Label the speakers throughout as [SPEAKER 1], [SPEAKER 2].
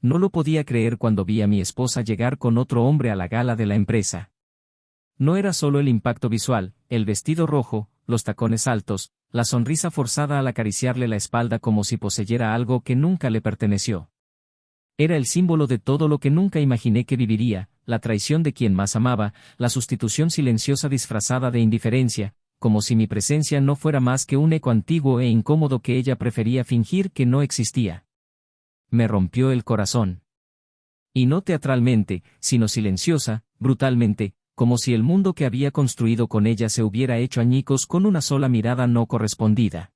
[SPEAKER 1] No lo podía creer cuando vi a mi esposa llegar con otro hombre a la gala de la empresa. No era solo el impacto visual, el vestido rojo, los tacones altos, la sonrisa forzada al acariciarle la espalda como si poseyera algo que nunca le perteneció. Era el símbolo de todo lo que nunca imaginé que viviría, la traición de quien más amaba, la sustitución silenciosa disfrazada de indiferencia, como si mi presencia no fuera más que un eco antiguo e incómodo que ella prefería fingir que no existía. Me rompió el corazón. Y no teatralmente, sino silenciosa, brutalmente, como si el mundo que había construido con ella se hubiera hecho añicos con una sola mirada no correspondida.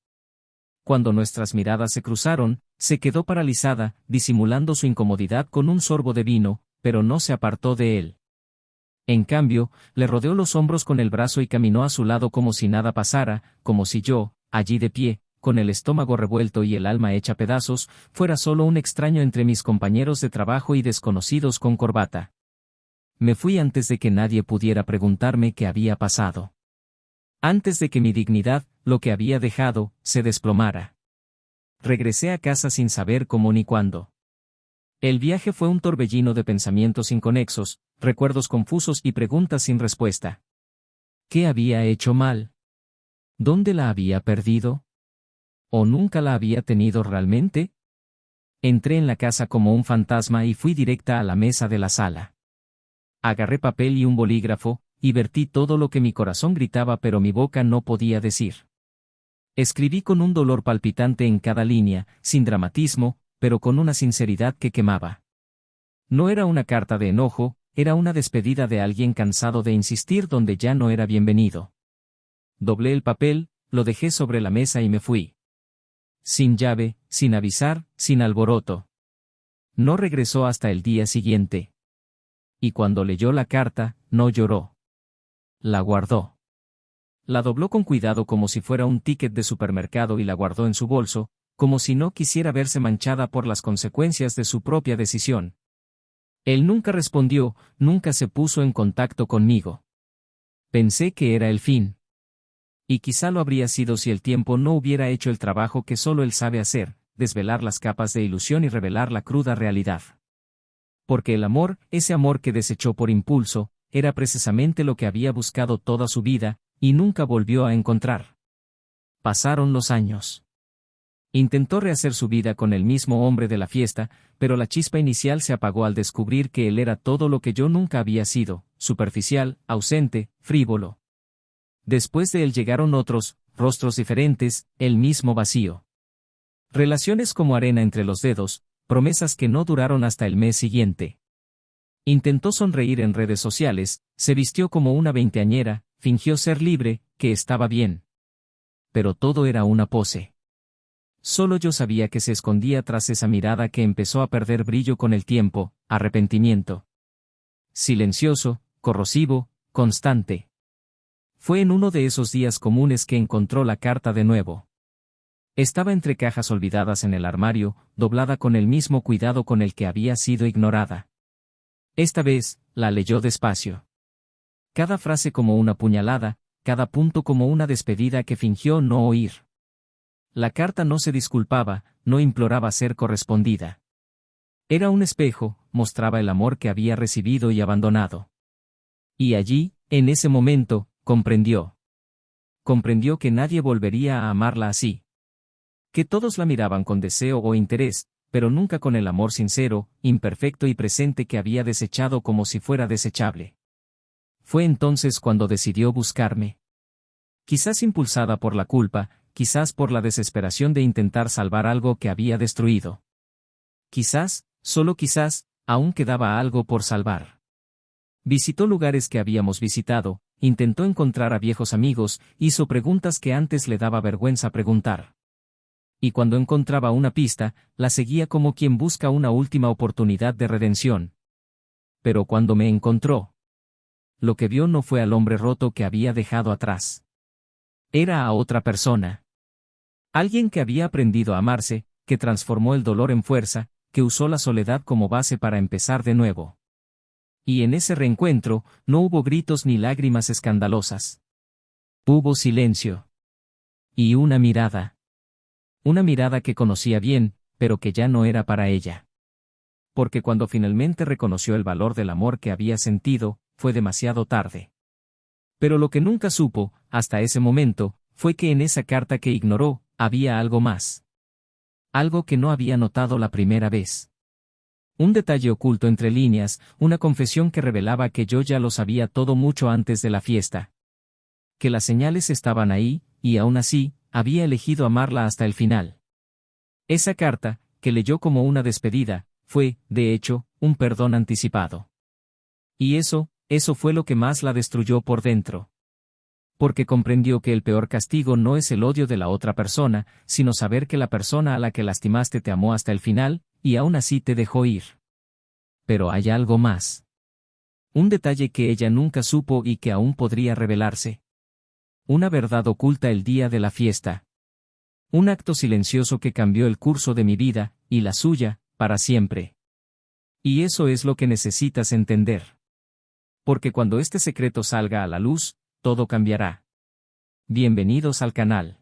[SPEAKER 1] Cuando nuestras miradas se cruzaron, se quedó paralizada, disimulando su incomodidad con un sorbo de vino, pero no se apartó de él. En cambio, le rodeó los hombros con el brazo y caminó a su lado como si nada pasara, como si yo, allí de pie, con el estómago revuelto y el alma hecha pedazos, fuera solo un extraño entre mis compañeros de trabajo y desconocidos con corbata. Me fui antes de que nadie pudiera preguntarme qué había pasado. Antes de que mi dignidad, lo que había dejado, se desplomara. Regresé a casa sin saber cómo ni cuándo. El viaje fue un torbellino de pensamientos inconexos, recuerdos confusos y preguntas sin respuesta. ¿Qué había hecho mal? ¿Dónde la había perdido? ¿O nunca la había tenido realmente? Entré en la casa como un fantasma y fui directa a la mesa de la sala. Agarré papel y un bolígrafo, y vertí todo lo que mi corazón gritaba pero mi boca no podía decir. Escribí con un dolor palpitante en cada línea, sin dramatismo, pero con una sinceridad que quemaba. No era una carta de enojo, era una despedida de alguien cansado de insistir donde ya no era bienvenido. Doblé el papel, lo dejé sobre la mesa y me fui. Sin llave, sin avisar, sin alboroto. No regresó hasta el día siguiente. Y cuando leyó la carta, no lloró. La guardó. La dobló con cuidado como si fuera un ticket de supermercado y la guardó en su bolso, como si no quisiera verse manchada por las consecuencias de su propia decisión. Él nunca respondió, nunca se puso en contacto conmigo. Pensé que era el fin. Y quizá lo habría sido si el tiempo no hubiera hecho el trabajo que solo él sabe hacer, desvelar las capas de ilusión y revelar la cruda realidad. Porque el amor, ese amor que desechó por impulso, era precisamente lo que había buscado toda su vida, y nunca volvió a encontrar. Pasaron los años. Intentó rehacer su vida con el mismo hombre de la fiesta, pero la chispa inicial se apagó al descubrir que él era todo lo que yo nunca había sido, superficial, ausente, frívolo. Después de él llegaron otros, rostros diferentes, el mismo vacío. Relaciones como arena entre los dedos, promesas que no duraron hasta el mes siguiente. Intentó sonreír en redes sociales, se vistió como una veinteañera, fingió ser libre, que estaba bien. Pero todo era una pose. Solo yo sabía que se escondía tras esa mirada que empezó a perder brillo con el tiempo, arrepentimiento. Silencioso, corrosivo, constante. Fue en uno de esos días comunes que encontró la carta de nuevo. Estaba entre cajas olvidadas en el armario, doblada con el mismo cuidado con el que había sido ignorada. Esta vez, la leyó despacio. Cada frase como una puñalada, cada punto como una despedida que fingió no oír. La carta no se disculpaba, no imploraba ser correspondida. Era un espejo, mostraba el amor que había recibido y abandonado. Y allí, en ese momento, comprendió. Comprendió que nadie volvería a amarla así. Que todos la miraban con deseo o interés, pero nunca con el amor sincero, imperfecto y presente que había desechado como si fuera desechable. Fue entonces cuando decidió buscarme. Quizás impulsada por la culpa, quizás por la desesperación de intentar salvar algo que había destruido. Quizás, solo quizás, aún quedaba algo por salvar. Visitó lugares que habíamos visitado, intentó encontrar a viejos amigos, hizo preguntas que antes le daba vergüenza preguntar. Y cuando encontraba una pista, la seguía como quien busca una última oportunidad de redención. Pero cuando me encontró, lo que vio no fue al hombre roto que había dejado atrás. Era a otra persona. Alguien que había aprendido a amarse, que transformó el dolor en fuerza, que usó la soledad como base para empezar de nuevo. Y en ese reencuentro, no hubo gritos ni lágrimas escandalosas. Hubo silencio. Y una mirada. Una mirada que conocía bien, pero que ya no era para ella. porque cuando finalmente reconoció el valor del amor que había sentido, fue demasiado tarde. Pero lo que nunca supo, hasta ese momento, fue que en esa carta que ignoró, había algo más. Algo que no había notado la primera vez. Un detalle oculto entre líneas, una confesión que revelaba que yo ya lo sabía todo mucho antes de la fiesta. Que las señales estaban ahí, y aún así, había elegido amarla hasta el final. Esa carta, que leyó como una despedida, fue, de hecho, un perdón anticipado. Y eso fue lo que más la destruyó por dentro. Porque comprendió que el peor castigo no es el odio de la otra persona, sino saber que la persona a la que lastimaste te amó hasta el final, y aún así te dejó ir. Pero hay algo más. Un detalle que ella nunca supo y que aún podría revelarse. Una verdad oculta el día de la fiesta. Un acto silencioso que cambió el curso de mi vida, y la suya, para siempre. Y eso es lo que necesitas entender. Porque cuando este secreto salga a la luz, todo cambiará. Bienvenidos al canal.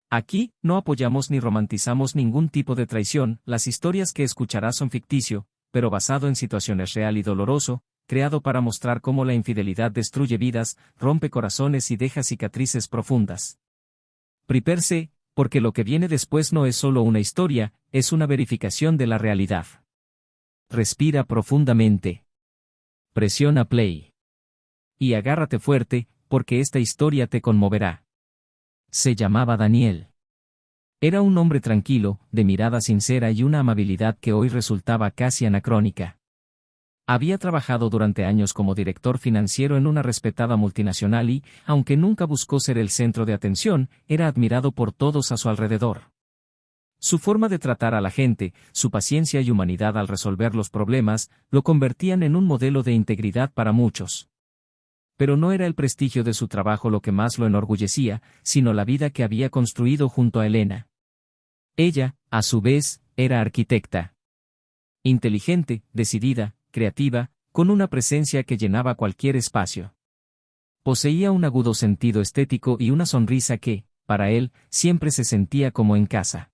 [SPEAKER 1] Aquí, no apoyamos ni romantizamos ningún tipo de traición, las historias que escucharás son ficticio, pero basado en situaciones real y doloroso, creado para mostrar cómo la infidelidad destruye vidas, rompe corazones y deja cicatrices profundas. Prepárese, porque lo que viene después no es solo una historia, es una verificación de la realidad. Respira profundamente. Presiona play. Y agárrate fuerte, porque esta historia te conmoverá. Se llamaba Daniel. Era un hombre tranquilo, de mirada sincera y una amabilidad que hoy resultaba casi anacrónica. Había trabajado durante años como director financiero en una respetada multinacional y, aunque nunca buscó ser el centro de atención, era admirado por todos a su alrededor. Su forma de tratar a la gente, su paciencia y humanidad al resolver los problemas, lo convertían en un modelo de integridad para muchos. Pero no era el prestigio de su trabajo lo que más lo enorgullecía, sino la vida que había construido junto a Elena. Ella, a su vez, era arquitecta. Inteligente, decidida, creativa, con una presencia que llenaba cualquier espacio. Poseía un agudo sentido estético y una sonrisa que, para él, siempre se sentía como en casa.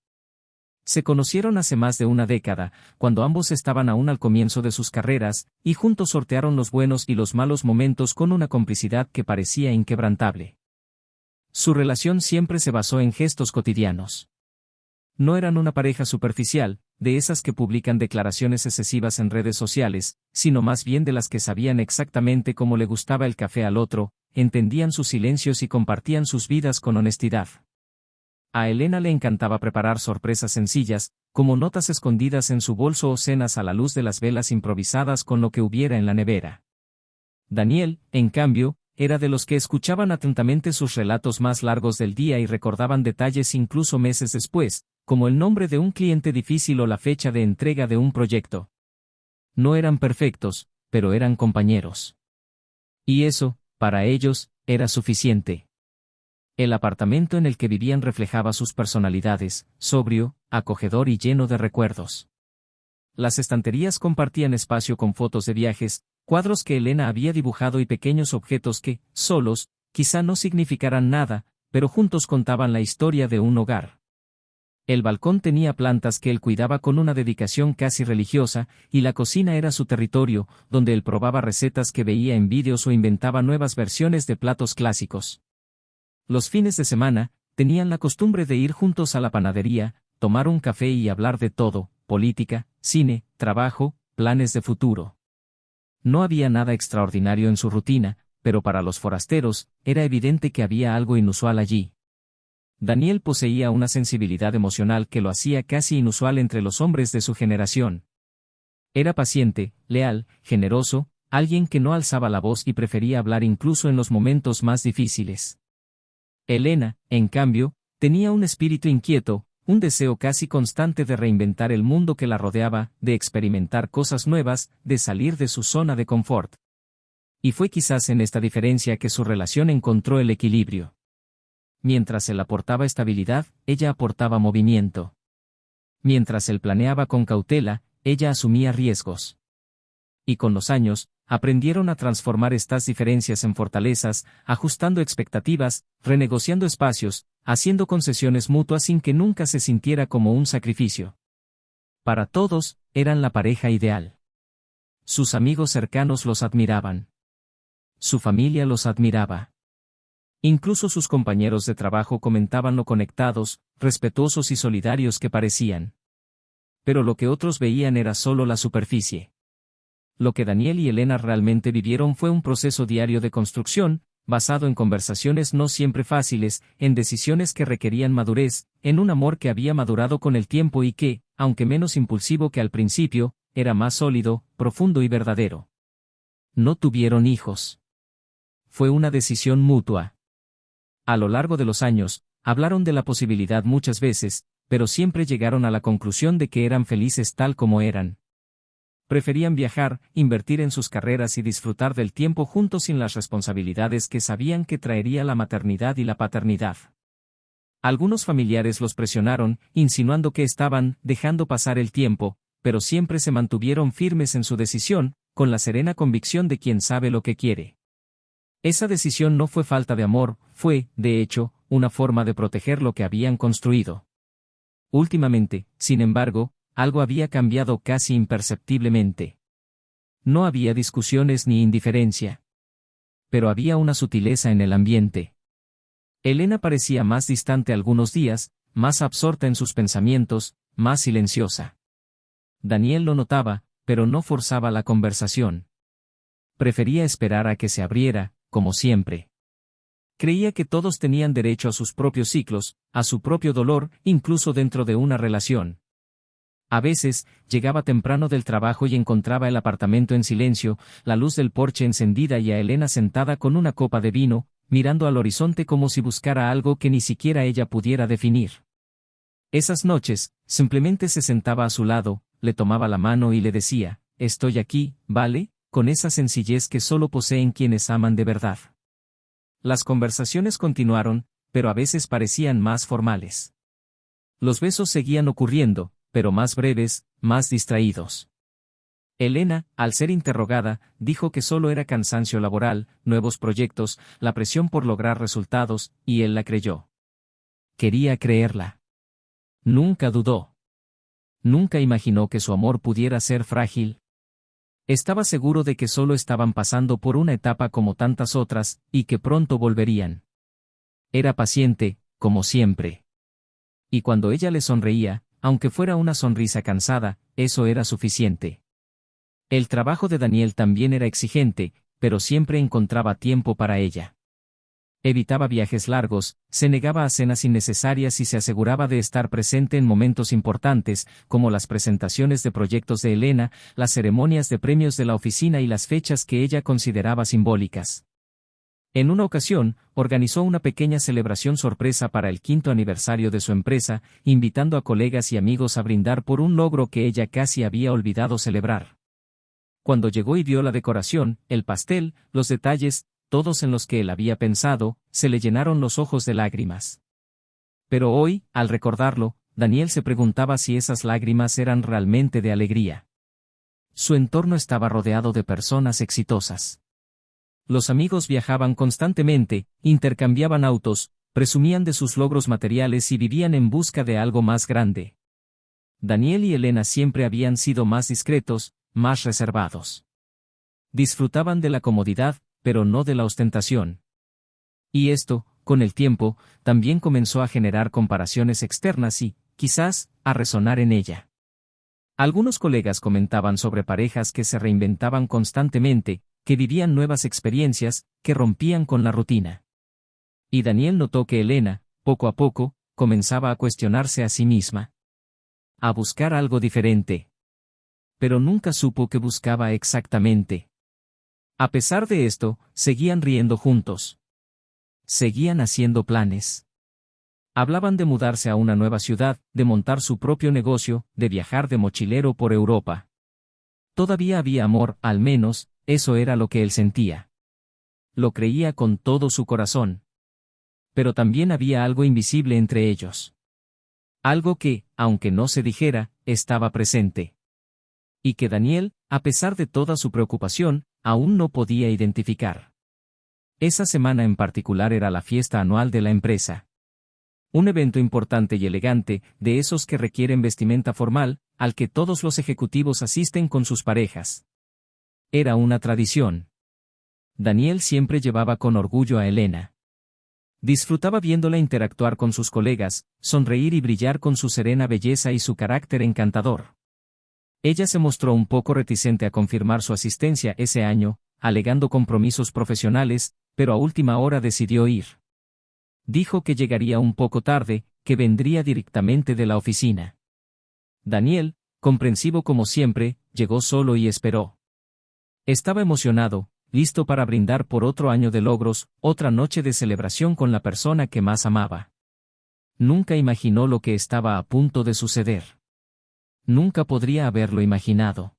[SPEAKER 1] Se conocieron hace más de una década, cuando ambos estaban aún al comienzo de sus carreras, y juntos sortearon los buenos y los malos momentos con una complicidad que parecía inquebrantable. Su relación siempre se basó en gestos cotidianos. No eran una pareja superficial, de esas que publican declaraciones excesivas en redes sociales, sino más bien de las que sabían exactamente cómo le gustaba el café al otro, entendían sus silencios y compartían sus vidas con honestidad. A Elena le encantaba preparar sorpresas sencillas, como notas escondidas en su bolso o cenas a la luz de las velas improvisadas con lo que hubiera en la nevera. Daniel, en cambio, era de los que escuchaban atentamente sus relatos más largos del día y recordaban detalles incluso meses después, como el nombre de un cliente difícil o la fecha de entrega de un proyecto. No eran perfectos, pero eran compañeros. Y eso, para ellos, era suficiente. El apartamento en el que vivían reflejaba sus personalidades, sobrio, acogedor y lleno de recuerdos. Las estanterías compartían espacio con fotos de viajes, cuadros que Elena había dibujado y pequeños objetos que, solos, quizá no significaran nada, pero juntos contaban la historia de un hogar. El balcón tenía plantas que él cuidaba con una dedicación casi religiosa, y la cocina era su territorio, donde él probaba recetas que veía en vídeos o inventaba nuevas versiones de platos clásicos. Los fines de semana, tenían la costumbre de ir juntos a la panadería, tomar un café y hablar de todo, política, cine, trabajo, planes de futuro. No había nada extraordinario en su rutina, pero para los forasteros, era evidente que había algo inusual allí. Daniel poseía una sensibilidad emocional que lo hacía casi inusual entre los hombres de su generación. Era paciente, leal, generoso, alguien que no alzaba la voz y prefería hablar incluso en los momentos más difíciles. Elena, en cambio, tenía un espíritu inquieto, un deseo casi constante de reinventar el mundo que la rodeaba, de experimentar cosas nuevas, de salir de su zona de confort. Y fue quizás en esta diferencia que su relación encontró el equilibrio. Mientras él aportaba estabilidad, ella aportaba movimiento. Mientras él planeaba con cautela, ella asumía riesgos. Y con los años, aprendieron a transformar estas diferencias en fortalezas, ajustando expectativas, renegociando espacios, haciendo concesiones mutuas sin que nunca se sintiera como un sacrificio. Para todos, eran la pareja ideal. Sus amigos cercanos los admiraban. Su familia los admiraba. Incluso sus compañeros de trabajo comentaban lo conectados, respetuosos y solidarios que parecían. Pero lo que otros veían era solo la superficie. Lo que Daniel y Elena realmente vivieron fue un proceso diario de construcción, basado en conversaciones no siempre fáciles, en decisiones que requerían madurez, en un amor que había madurado con el tiempo y que, aunque menos impulsivo que al principio, era más sólido, profundo y verdadero. No tuvieron hijos. Fue una decisión mutua. A lo largo de los años, hablaron de la posibilidad muchas veces, pero siempre llegaron a la conclusión de que eran felices tal como eran. Preferían viajar, invertir en sus carreras y disfrutar del tiempo juntos sin las responsabilidades que sabían que traería la maternidad y la paternidad. Algunos familiares los presionaron, insinuando que estaban dejando pasar el tiempo, pero siempre se mantuvieron firmes en su decisión, con la serena convicción de quien sabe lo que quiere. Esa decisión no fue falta de amor, fue, de hecho, una forma de proteger lo que habían construido. Últimamente, sin embargo, algo había cambiado casi imperceptiblemente. No había discusiones ni indiferencia. Pero había una sutileza en el ambiente. Elena parecía más distante algunos días, más absorta en sus pensamientos, más silenciosa. Daniel lo notaba, pero no forzaba la conversación. Prefería esperar a que se abriera, como siempre. Creía que todos tenían derecho a sus propios ciclos, a su propio dolor, incluso dentro de una relación. A veces, llegaba temprano del trabajo y encontraba el apartamento en silencio, la luz del porche encendida y a Elena sentada con una copa de vino, mirando al horizonte como si buscara algo que ni siquiera ella pudiera definir. Esas noches, simplemente se sentaba a su lado, le tomaba la mano y le decía, «Estoy aquí, ¿vale?», con esa sencillez que solo poseen quienes aman de verdad. Las conversaciones continuaron, pero a veces parecían más formales. Los besos seguían ocurriendo, pero más breves, más distraídos. Elena, al ser interrogada, dijo que solo era cansancio laboral, nuevos proyectos, la presión por lograr resultados, y él la creyó. Quería creerla. Nunca dudó. Nunca imaginó que su amor pudiera ser frágil. Estaba seguro de que solo estaban pasando por una etapa como tantas otras, y que pronto volverían. Era paciente, como siempre. Y cuando ella le sonreía, aunque fuera una sonrisa cansada, eso era suficiente. El trabajo de Daniel también era exigente, pero siempre encontraba tiempo para ella. Evitaba viajes largos, se negaba a cenas innecesarias y se aseguraba de estar presente en momentos importantes, como las presentaciones de proyectos de Elena, las ceremonias de premios de la oficina y las fechas que ella consideraba simbólicas. En una ocasión, organizó una pequeña celebración sorpresa para el 5º aniversario de su empresa, invitando a colegas y amigos a brindar por un logro que ella casi había olvidado celebrar. Cuando llegó y vio la decoración, el pastel, los detalles, todos en los que él había pensado, se le llenaron los ojos de lágrimas. Pero hoy, al recordarlo, Daniel se preguntaba si esas lágrimas eran realmente de alegría. Su entorno estaba rodeado de personas exitosas. Los amigos viajaban constantemente, intercambiaban autos, presumían de sus logros materiales y vivían en busca de algo más grande. Daniel y Elena siempre habían sido más discretos, más reservados. Disfrutaban de la comodidad, pero no de la ostentación. Y esto, con el tiempo, también comenzó a generar comparaciones externas y, quizás, a resonar en ella. Algunos colegas comentaban sobre parejas que se reinventaban constantemente, que vivían nuevas experiencias, que rompían con la rutina. Y Daniel notó que Elena, poco a poco, comenzaba a cuestionarse a sí misma. A buscar algo diferente. Pero nunca supo qué buscaba exactamente. A pesar de esto, seguían riendo juntos. Seguían haciendo planes. Hablaban de mudarse a una nueva ciudad, de montar su propio negocio, de viajar de mochilero por Europa. Todavía había amor, al menos, eso era lo que él sentía. Lo creía con todo su corazón. Pero también había algo invisible entre ellos. Algo que, aunque no se dijera, estaba presente. Y que Daniel, a pesar de toda su preocupación, aún no podía identificar. Esa semana en particular era la fiesta anual de la empresa. Un evento importante y elegante, de esos que requieren vestimenta formal, al que todos los ejecutivos asisten con sus parejas. Era una tradición. Daniel siempre llevaba con orgullo a Elena. Disfrutaba viéndola interactuar con sus colegas, sonreír y brillar con su serena belleza y su carácter encantador. Ella se mostró un poco reticente a confirmar su asistencia ese año, alegando compromisos profesionales, pero a última hora decidió ir. Dijo que llegaría un poco tarde, que vendría directamente de la oficina. Daniel, comprensivo como siempre, llegó solo y esperó. Estaba emocionado, listo para brindar por otro año de logros, otra noche de celebración con la persona que más amaba. Nunca imaginó lo que estaba a punto de suceder. Nunca podría haberlo imaginado.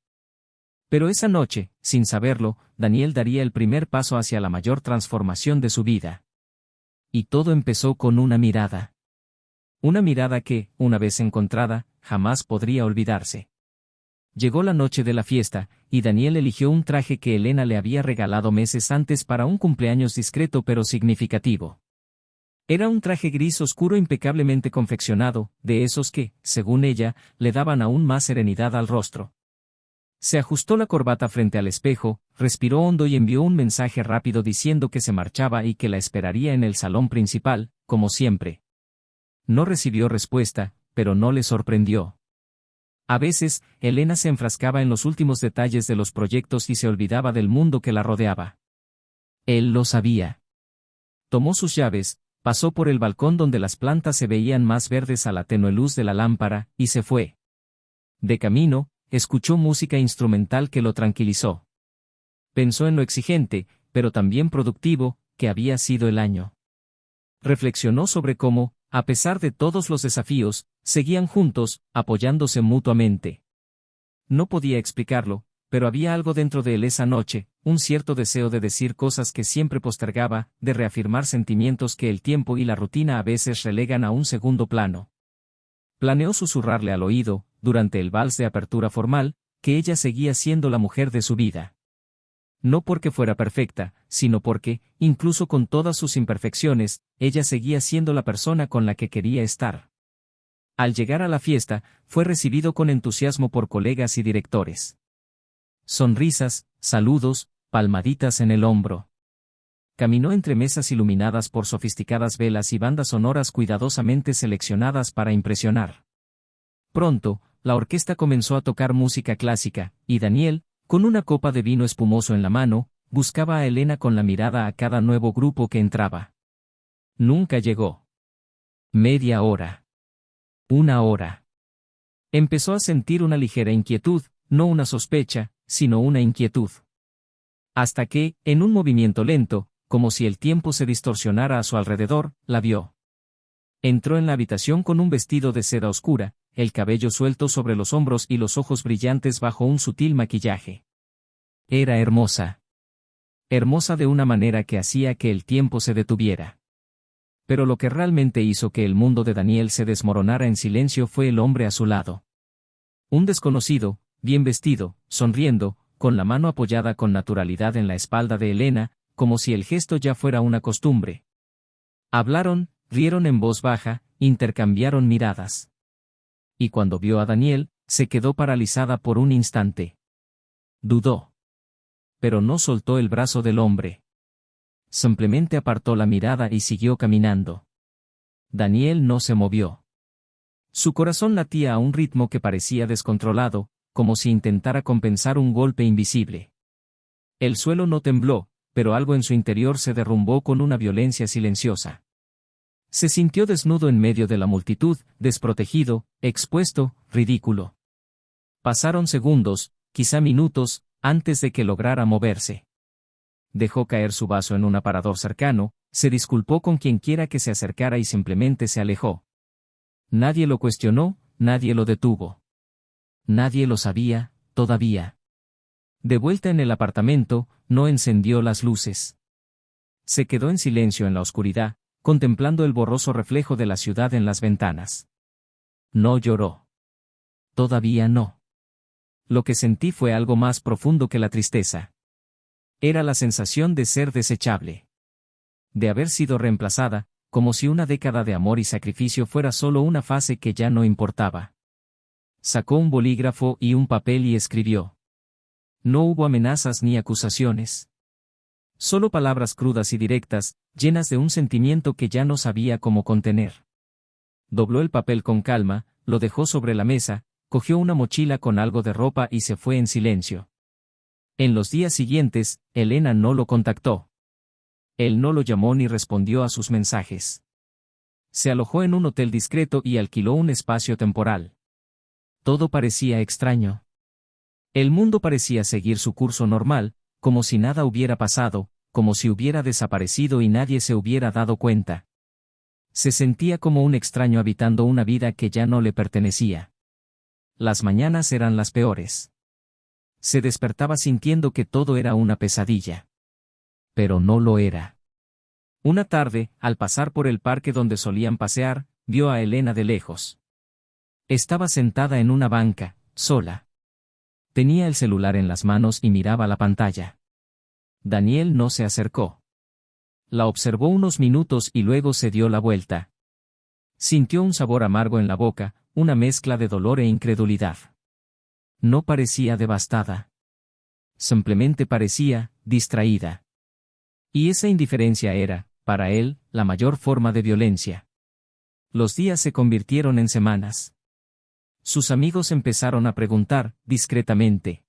[SPEAKER 1] Pero esa noche, sin saberlo, Daniel daría el primer paso hacia la mayor transformación de su vida. Y todo empezó con una mirada. Una mirada que, una vez encontrada, jamás podría olvidarse. Llegó la noche de la fiesta, y Daniel eligió un traje que Elena le había regalado meses antes para un cumpleaños discreto pero significativo. Era un traje gris oscuro impecablemente confeccionado, de esos que, según ella, le daban aún más serenidad al rostro. Se ajustó la corbata frente al espejo, respiró hondo y envió un mensaje rápido diciendo que se marchaba y que la esperaría en el salón principal, como siempre. No recibió respuesta, pero no le sorprendió. A veces, Elena se enfrascaba en los últimos detalles de los proyectos y se olvidaba del mundo que la rodeaba. Él lo sabía. Tomó sus llaves, pasó por el balcón donde las plantas se veían más verdes a la tenue luz de la lámpara, y se fue. De camino, escuchó música instrumental que lo tranquilizó. Pensó en lo exigente, pero también productivo, que había sido el año. Reflexionó sobre cómo, a pesar de todos los desafíos, seguían juntos, apoyándose mutuamente. No podía explicarlo, pero había algo dentro de él esa noche, un cierto deseo de decir cosas que siempre postergaba, de reafirmar sentimientos que el tiempo y la rutina a veces relegan a un segundo plano. Planeó susurrarle al oído, durante el vals de apertura formal, que ella seguía siendo la mujer de su vida. No porque fuera perfecta, sino porque, incluso con todas sus imperfecciones, ella seguía siendo la persona con la que quería estar. Al llegar a la fiesta, fue recibido con entusiasmo por colegas y directores. Sonrisas, saludos, palmaditas en el hombro. Caminó entre mesas iluminadas por sofisticadas velas y bandas sonoras cuidadosamente seleccionadas para impresionar. Pronto, la orquesta comenzó a tocar música clásica, y Daniel, con una copa de vino espumoso en la mano, buscaba a Elena con la mirada a cada nuevo grupo que entraba. Nunca llegó. Media hora. Una hora. Empezó a sentir una ligera inquietud, no una sospecha, sino una inquietud. Hasta que, en un movimiento lento, como si el tiempo se distorsionara a su alrededor, la vio. Entró en la habitación con un vestido de seda oscura, el cabello suelto sobre los hombros y los ojos brillantes bajo un sutil maquillaje. Era hermosa. Hermosa de una manera que hacía que el tiempo se detuviera. Pero lo que realmente hizo que el mundo de Daniel se desmoronara en silencio fue el hombre a su lado. Un desconocido, bien vestido, sonriendo, con la mano apoyada con naturalidad en la espalda de Elena, como si el gesto ya fuera una costumbre. Hablaron, rieron en voz baja, intercambiaron miradas. Y cuando vio a Daniel, se quedó paralizada por un instante. Dudó. Pero no soltó el brazo del hombre. Simplemente apartó la mirada y siguió caminando. Daniel no se movió. Su corazón latía a un ritmo que parecía descontrolado, como si intentara compensar un golpe invisible. El suelo no tembló, pero algo en su interior se derrumbó con una violencia silenciosa. Se sintió desnudo en medio de la multitud, desprotegido, expuesto, ridículo. Pasaron segundos, quizá minutos, antes de que lograra moverse. Dejó caer su vaso en un aparador cercano, se disculpó con quien quiera que se acercara y simplemente se alejó. Nadie lo cuestionó, nadie lo detuvo. Nadie lo sabía, todavía. De vuelta en el apartamento, no encendió las luces. Se quedó en silencio en la oscuridad, contemplando el borroso reflejo de la ciudad en las ventanas. No lloró. Todavía no. Lo que sentí fue algo más profundo que la tristeza. Era la sensación de ser desechable. De haber sido reemplazada, como si una década de amor y sacrificio fuera solo una fase que ya no importaba. Sacó un bolígrafo y un papel y escribió. No hubo amenazas ni acusaciones. Solo palabras crudas y directas, llenas de un sentimiento que ya no sabía cómo contener. Dobló el papel con calma, lo dejó sobre la mesa, cogió una mochila con algo de ropa y se fue en silencio. En los días siguientes, Elena no lo contactó. Él no lo llamó ni respondió a sus mensajes. Se alojó en un hotel discreto y alquiló un espacio temporal. Todo parecía extraño. El mundo parecía seguir su curso normal, como si nada hubiera pasado, como si hubiera desaparecido y nadie se hubiera dado cuenta. Se sentía como un extraño habitando una vida que ya no le pertenecía. Las mañanas eran las peores. Se despertaba sintiendo que todo era una pesadilla. Pero no lo era. Una tarde, al pasar por el parque donde solían pasear, vio a Elena de lejos. Estaba sentada en una banca, sola. Tenía el celular en las manos y miraba la pantalla. Daniel no se acercó. La observó unos minutos y luego se dio la vuelta. Sintió un sabor amargo en la boca, una mezcla de dolor e incredulidad. No parecía devastada. Simplemente parecía distraída. Y esa indiferencia era, para él, la mayor forma de violencia. Los días se convirtieron en semanas. Sus amigos empezaron a preguntar, discretamente.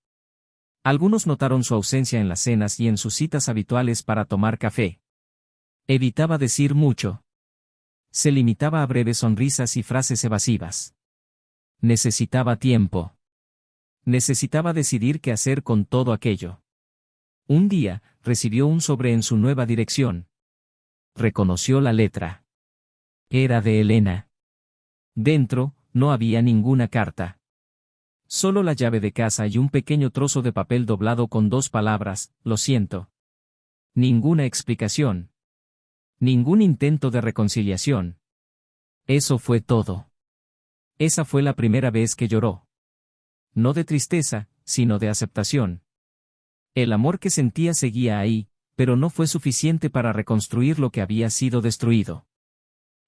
[SPEAKER 1] Algunos notaron su ausencia en las cenas y en sus citas habituales para tomar café. Evitaba decir mucho. Se limitaba a breves sonrisas y frases evasivas. Necesitaba tiempo. Necesitaba decidir qué hacer con todo aquello. Un día, recibió un sobre en su nueva dirección. Reconoció la letra. Era de Elena. Dentro, no había ninguna carta. Solo la llave de casa y un pequeño trozo de papel doblado con 2 palabras, lo siento. Ninguna explicación. Ningún intento de reconciliación. Eso fue todo. Esa fue la primera vez que lloró. No de tristeza, sino de aceptación. El amor que sentía seguía ahí, pero no fue suficiente para reconstruir lo que había sido destruido.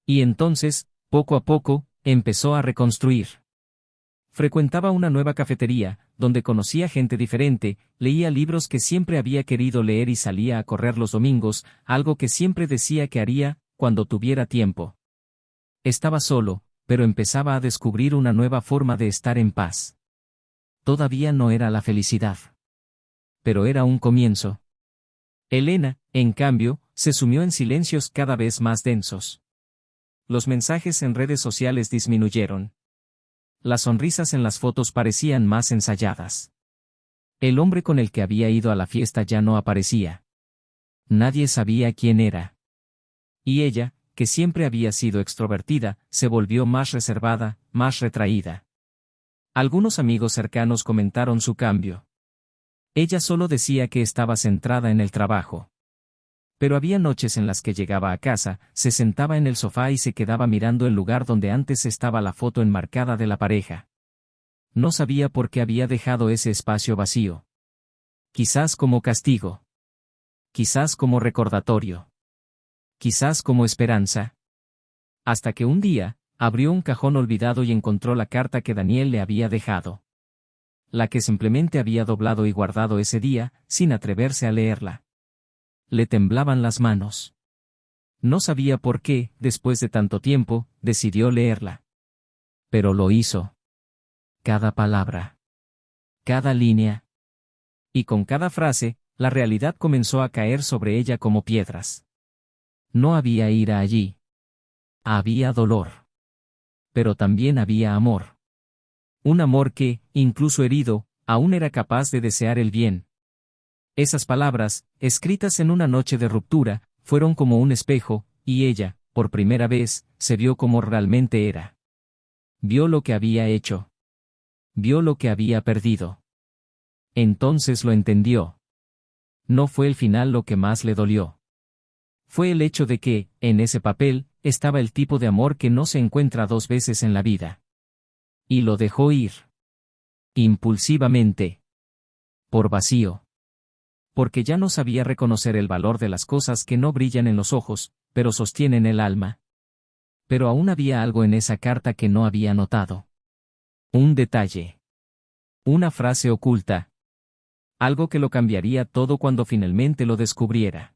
[SPEAKER 1] Y entonces, poco a poco, empezó a reconstruir. Frecuentaba una nueva cafetería, donde conocía gente diferente, leía libros que siempre había querido leer y salía a correr los domingos, algo que siempre decía que haría, cuando tuviera tiempo. Estaba solo, pero empezaba a descubrir una nueva forma de estar en paz. Todavía no era la felicidad. Pero era un comienzo. Elena, en cambio, se sumió en silencios cada vez más densos. Los mensajes en redes sociales disminuyeron. Las sonrisas en las fotos parecían más ensayadas. El hombre con el que había ido a la fiesta ya no aparecía. Nadie sabía quién era. Y ella, que siempre había sido extrovertida, se volvió más reservada, más retraída. Algunos amigos cercanos comentaron su cambio. Ella solo decía que estaba centrada en el trabajo. Pero había noches en las que llegaba a casa, se sentaba en el sofá y se quedaba mirando el lugar donde antes estaba la foto enmarcada de la pareja. No sabía por qué había dejado ese espacio vacío. Quizás como castigo. Quizás como recordatorio. Quizás como esperanza. Hasta que un día, abrió un cajón olvidado y encontró la carta que Daniel le había dejado. La que simplemente había doblado y guardado ese día, sin atreverse a leerla. Le temblaban las manos. No sabía por qué, después de tanto tiempo, decidió leerla. Pero lo hizo. Cada palabra. Cada línea. Y con cada frase, la realidad comenzó a caer sobre ella como piedras. No había ira allí. Había dolor. Pero también había amor. Un amor que, incluso herido, aún era capaz de desear el bien. Esas palabras, escritas en una noche de ruptura, fueron como un espejo, y ella, por primera vez, se vio como realmente era. Vio lo que había hecho. Vio lo que había perdido. Entonces lo entendió. No fue el final lo que más le dolió. Fue el hecho de que, en ese papel, estaba el tipo de amor que no se encuentra 2 veces en la vida. Y lo dejó ir. Impulsivamente. Por vacío. Porque ya no sabía reconocer el valor de las cosas que no brillan en los ojos, pero sostienen el alma. Pero aún había algo en esa carta que no había notado. Un detalle. Una frase oculta. Algo que lo cambiaría todo cuando finalmente lo descubriera.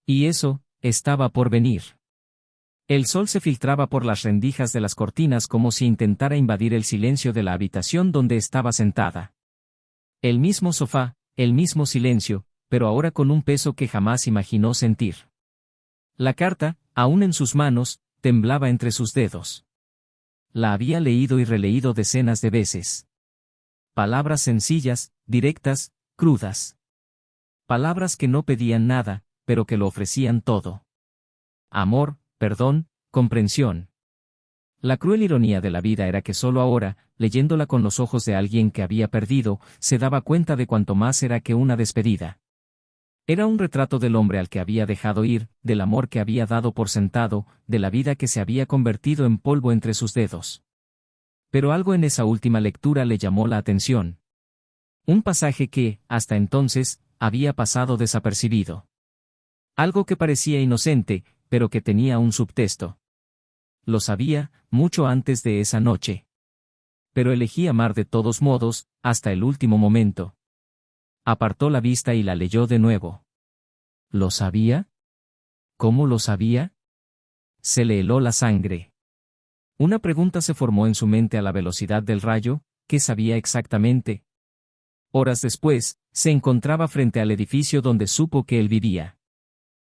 [SPEAKER 1] Y eso, estaba por venir. El sol se filtraba por las rendijas de las cortinas como si intentara invadir el silencio de la habitación donde estaba sentada. El mismo sofá, el mismo silencio, pero ahora con un peso que jamás imaginó sentir. La carta, aún en sus manos, temblaba entre sus dedos. La había leído y releído decenas de veces. Palabras sencillas, directas, crudas. Palabras que no pedían nada, pero que lo ofrecían todo. Amor, perdón, comprensión. La cruel ironía de la vida era que solo ahora, leyéndola con los ojos de alguien que había perdido, se daba cuenta de cuánto más era que una despedida. Era un retrato del hombre al que había dejado ir, del amor que había dado por sentado, de la vida que se había convertido en polvo entre sus dedos. Pero algo en esa última lectura le llamó la atención. Un pasaje que, hasta entonces, había pasado desapercibido. Algo que parecía inocente, pero que tenía un subtexto. Lo sabía, mucho antes de esa noche. Pero elegí amar de todos modos, hasta el último momento. Apartó la vista y la leyó de nuevo. ¿Lo sabía? ¿Cómo lo sabía? Se le heló la sangre. Una pregunta se formó en su mente a la velocidad del rayo. ¿Qué sabía exactamente? Horas después, se encontraba frente al edificio donde supo que él vivía.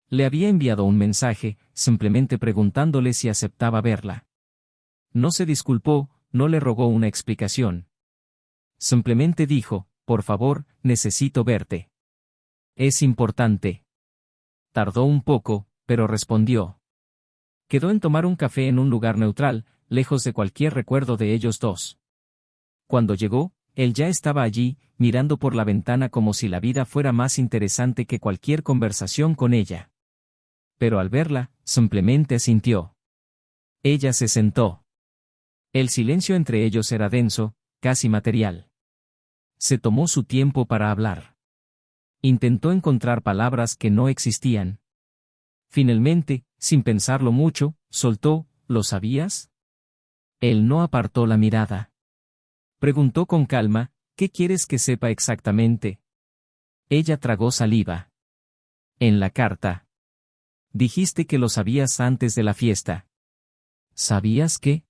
[SPEAKER 1] Le había enviado un mensaje, simplemente preguntándole si aceptaba verla. No se disculpó, no le rogó una explicación. Simplemente dijo, por favor, necesito verte. Es importante. Tardó un poco, pero respondió. Quedó en tomar un café en un lugar neutral, lejos de cualquier recuerdo de ellos dos. Cuando llegó, él ya estaba allí, mirando por la ventana como si la vida fuera más interesante que cualquier conversación con ella. Pero al verla, simplemente asintió. Ella se sentó. El silencio entre ellos era denso, casi material. Se tomó su tiempo para hablar. Intentó encontrar palabras que no existían. Finalmente, sin pensarlo mucho, soltó, ¿lo sabías? Él no apartó la mirada. Preguntó con calma, ¿qué quieres que sepa exactamente? Ella tragó saliva. En la carta. Dijiste que lo sabías antes de la fiesta. ¿Sabías qué?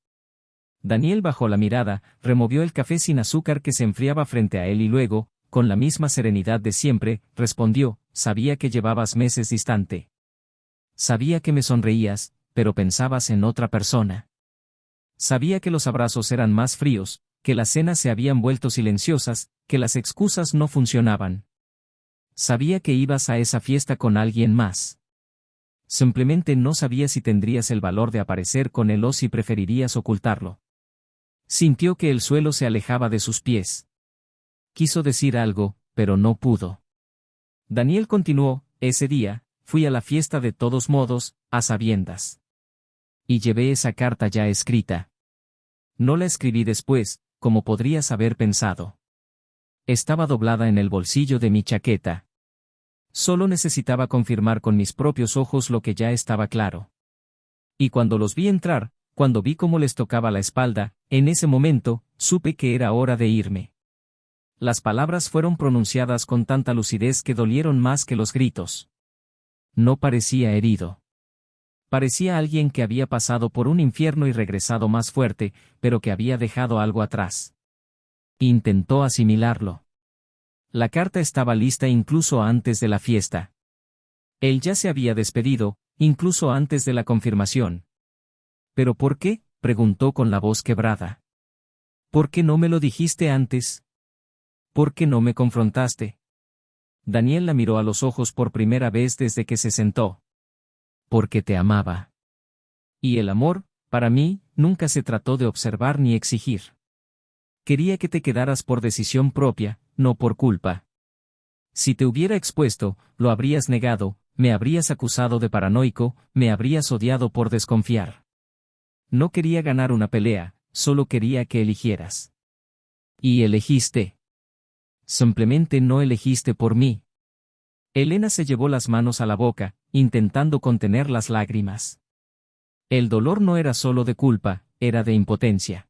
[SPEAKER 1] Daniel bajó la mirada, removió el café sin azúcar que se enfriaba frente a él y luego, con la misma serenidad de siempre, respondió, sabía que llevabas meses distante. Sabía que me sonreías, pero pensabas en otra persona. Sabía que los abrazos eran más fríos, que las cenas se habían vuelto silenciosas, que las excusas no funcionaban. Sabía que ibas a esa fiesta con alguien más. Simplemente no sabía si tendrías el valor de aparecer con él o si preferirías ocultarlo. Sintió que el suelo se alejaba de sus pies. Quiso decir algo, pero no pudo. Daniel continuó, ese día, fui a la fiesta de todos modos, a sabiendas. Y llevé esa carta ya escrita. No la escribí después, como podrías haber pensado. Estaba doblada en el bolsillo de mi chaqueta. Solo necesitaba confirmar con mis propios ojos lo que ya estaba claro. Y cuando los vi entrar, cuando vi cómo les tocaba la espalda, en ese momento, supe que era hora de irme. Las palabras fueron pronunciadas con tanta lucidez que dolieron más que los gritos. No parecía herido. Parecía alguien que había pasado por un infierno y regresado más fuerte, pero que había dejado algo atrás. Intentó asimilarlo. La carta estaba lista incluso antes de la fiesta. Él ya se había despedido, incluso antes de la confirmación. ¿Pero por qué?, preguntó con la voz quebrada. ¿Por qué no me lo dijiste antes? ¿Por qué no me confrontaste? Daniel la miró a los ojos por primera vez desde que se sentó. Porque te amaba. Y el amor, para mí, nunca se trató de observar ni exigir. Quería que te quedaras por decisión propia, no por culpa. Si te hubiera expuesto, lo habrías negado, me habrías acusado de paranoico, me habrías odiado por desconfiar. No quería ganar una pelea, solo quería que eligieras. Y elegiste. Simplemente no elegiste por mí. Elena se llevó las manos a la boca, intentando contener las lágrimas. El dolor no era solo de culpa, era de impotencia.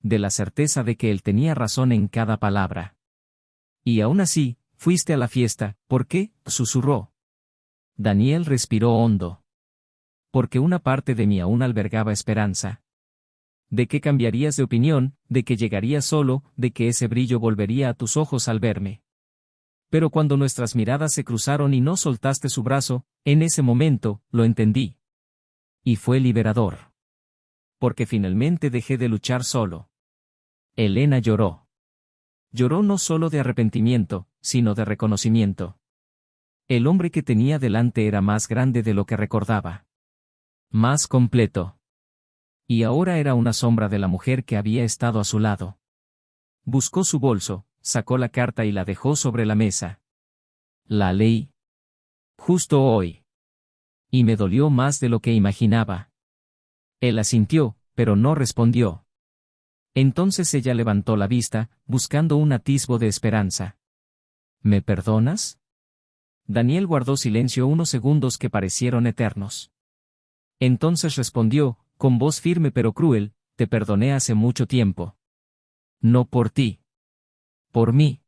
[SPEAKER 1] De la certeza de que él tenía razón en cada palabra. Y aún así, fuiste a la fiesta, ¿por qué?, susurró. Daniel respiró hondo. Porque una parte de mí aún albergaba esperanza. De que cambiarías de opinión, de que llegarías solo, de que ese brillo volvería a tus ojos al verme. Pero cuando nuestras miradas se cruzaron y no soltaste su brazo, en ese momento, lo entendí. Y fue liberador. Porque finalmente dejé de luchar solo. Elena lloró. Lloró no solo de arrepentimiento, sino de reconocimiento. El hombre que tenía delante era más grande de lo que recordaba. Más completo. Y ahora era una sombra de la mujer que había estado a su lado. Buscó su bolso, sacó la carta y la dejó sobre la mesa. La leí. Justo hoy. Y me dolió más de lo que imaginaba. Él asintió, pero no respondió. Entonces ella levantó la vista, buscando un atisbo de esperanza. ¿Me perdonas? Daniel guardó silencio unos segundos que parecieron eternos. Entonces respondió, con voz firme pero cruel, te perdoné hace mucho tiempo. No por ti. Por mí.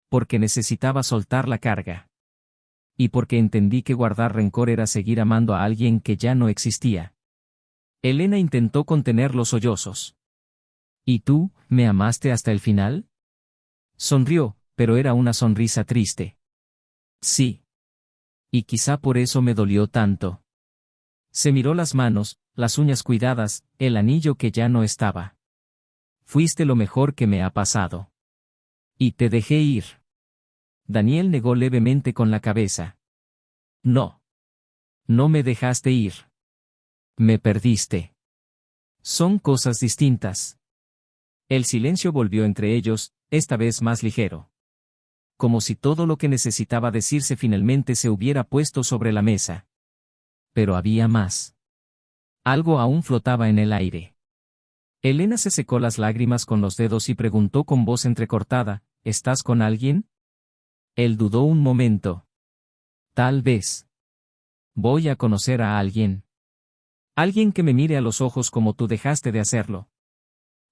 [SPEAKER 1] Porque necesitaba soltar la carga. Y porque entendí que guardar rencor era seguir amando a alguien que ya no existía. Elena intentó contener los sollozos. ¿Y tú, me amaste hasta el final? Sonrió, pero era una sonrisa triste. Sí. Y quizá por eso me dolió tanto. Se miró las manos, las uñas cuidadas, el anillo que ya no estaba. Fuiste lo mejor que me ha pasado. Y te dejé ir. Daniel negó levemente con la cabeza. No. No me dejaste ir. Me perdiste. Son cosas distintas. El silencio volvió entre ellos, esta vez más ligero. Como si todo lo que necesitaba decirse finalmente se hubiera puesto sobre la mesa. Pero había más. Algo aún flotaba en el aire. Elena se secó las lágrimas con los dedos y preguntó con voz entrecortada, ¿estás con alguien? Él dudó un momento. Tal vez. Voy a conocer a alguien. Alguien que me mire a los ojos como tú dejaste de hacerlo.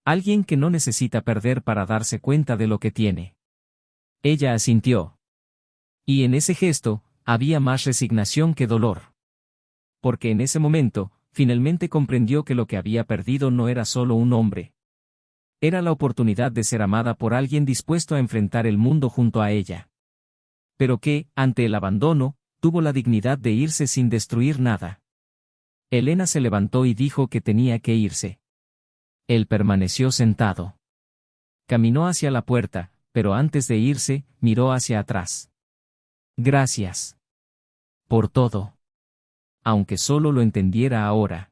[SPEAKER 1] Alguien que no necesita perder para darse cuenta de lo que tiene. Ella asintió. Y en ese gesto, había más resignación que dolor. Porque en ese momento, finalmente comprendió que lo que había perdido no era solo un hombre. Era la oportunidad de ser amada por alguien dispuesto a enfrentar el mundo junto a ella. Pero que, ante el abandono, tuvo la dignidad de irse sin destruir nada. Elena se levantó y dijo que tenía que irse. Él permaneció sentado. Caminó hacia la puerta, pero antes de irse, miró hacia atrás. Gracias. Por todo. Aunque solo lo entendiera ahora.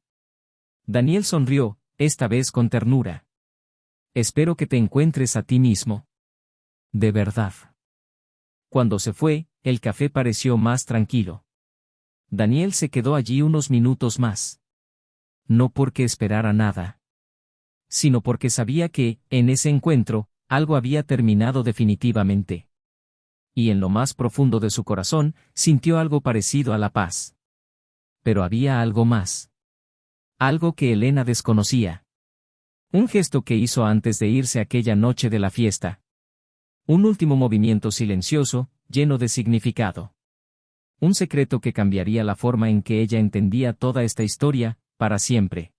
[SPEAKER 1] Daniel sonrió, esta vez con ternura. Espero que te encuentres a ti mismo. De verdad. Cuando se fue, el café pareció más tranquilo. Daniel se quedó allí unos minutos más. No porque esperara nada. Sino porque sabía que, en ese encuentro, algo había terminado definitivamente. Y en lo más profundo de su corazón, sintió algo parecido a la paz. Pero había algo más. Algo que Elena desconocía. Un gesto que hizo antes de irse aquella noche de la fiesta. Un último movimiento silencioso, lleno de significado. Un secreto que cambiaría la forma en que ella entendía toda esta historia, para siempre.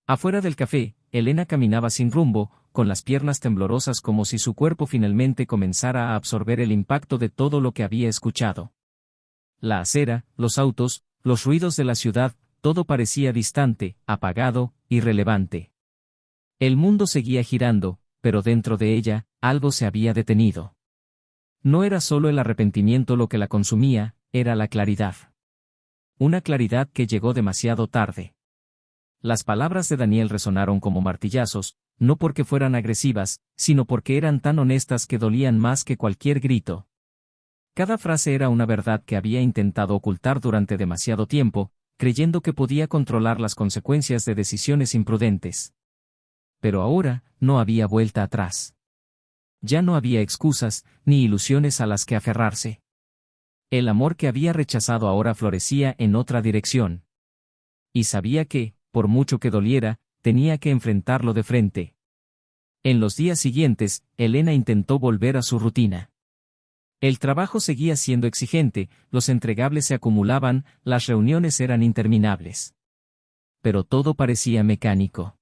[SPEAKER 1] Afuera del café, Elena caminaba sin rumbo, con las piernas temblorosas como si su cuerpo finalmente comenzara a absorber el impacto de todo lo que había escuchado. La acera, los autos, los ruidos de la ciudad, todo parecía distante, apagado, irrelevante. El mundo seguía girando, pero dentro de ella, algo se había detenido. No era solo el arrepentimiento lo que la consumía, era la claridad. Una claridad que llegó demasiado tarde. Las palabras de Daniel resonaron como martillazos, no porque fueran agresivas, sino porque eran tan honestas que dolían más que cualquier grito. Cada frase era una verdad que había intentado ocultar durante demasiado tiempo, creyendo que podía controlar las consecuencias de decisiones imprudentes. Pero ahora, no había vuelta atrás. Ya no había excusas, ni ilusiones a las que aferrarse. El amor que había rechazado ahora florecía en otra dirección. Y sabía que, por mucho que doliera, tenía que enfrentarlo de frente. En los días siguientes, Elena intentó volver a su rutina. El trabajo seguía siendo exigente, los entregables se acumulaban, las reuniones eran interminables. Pero todo parecía mecánico.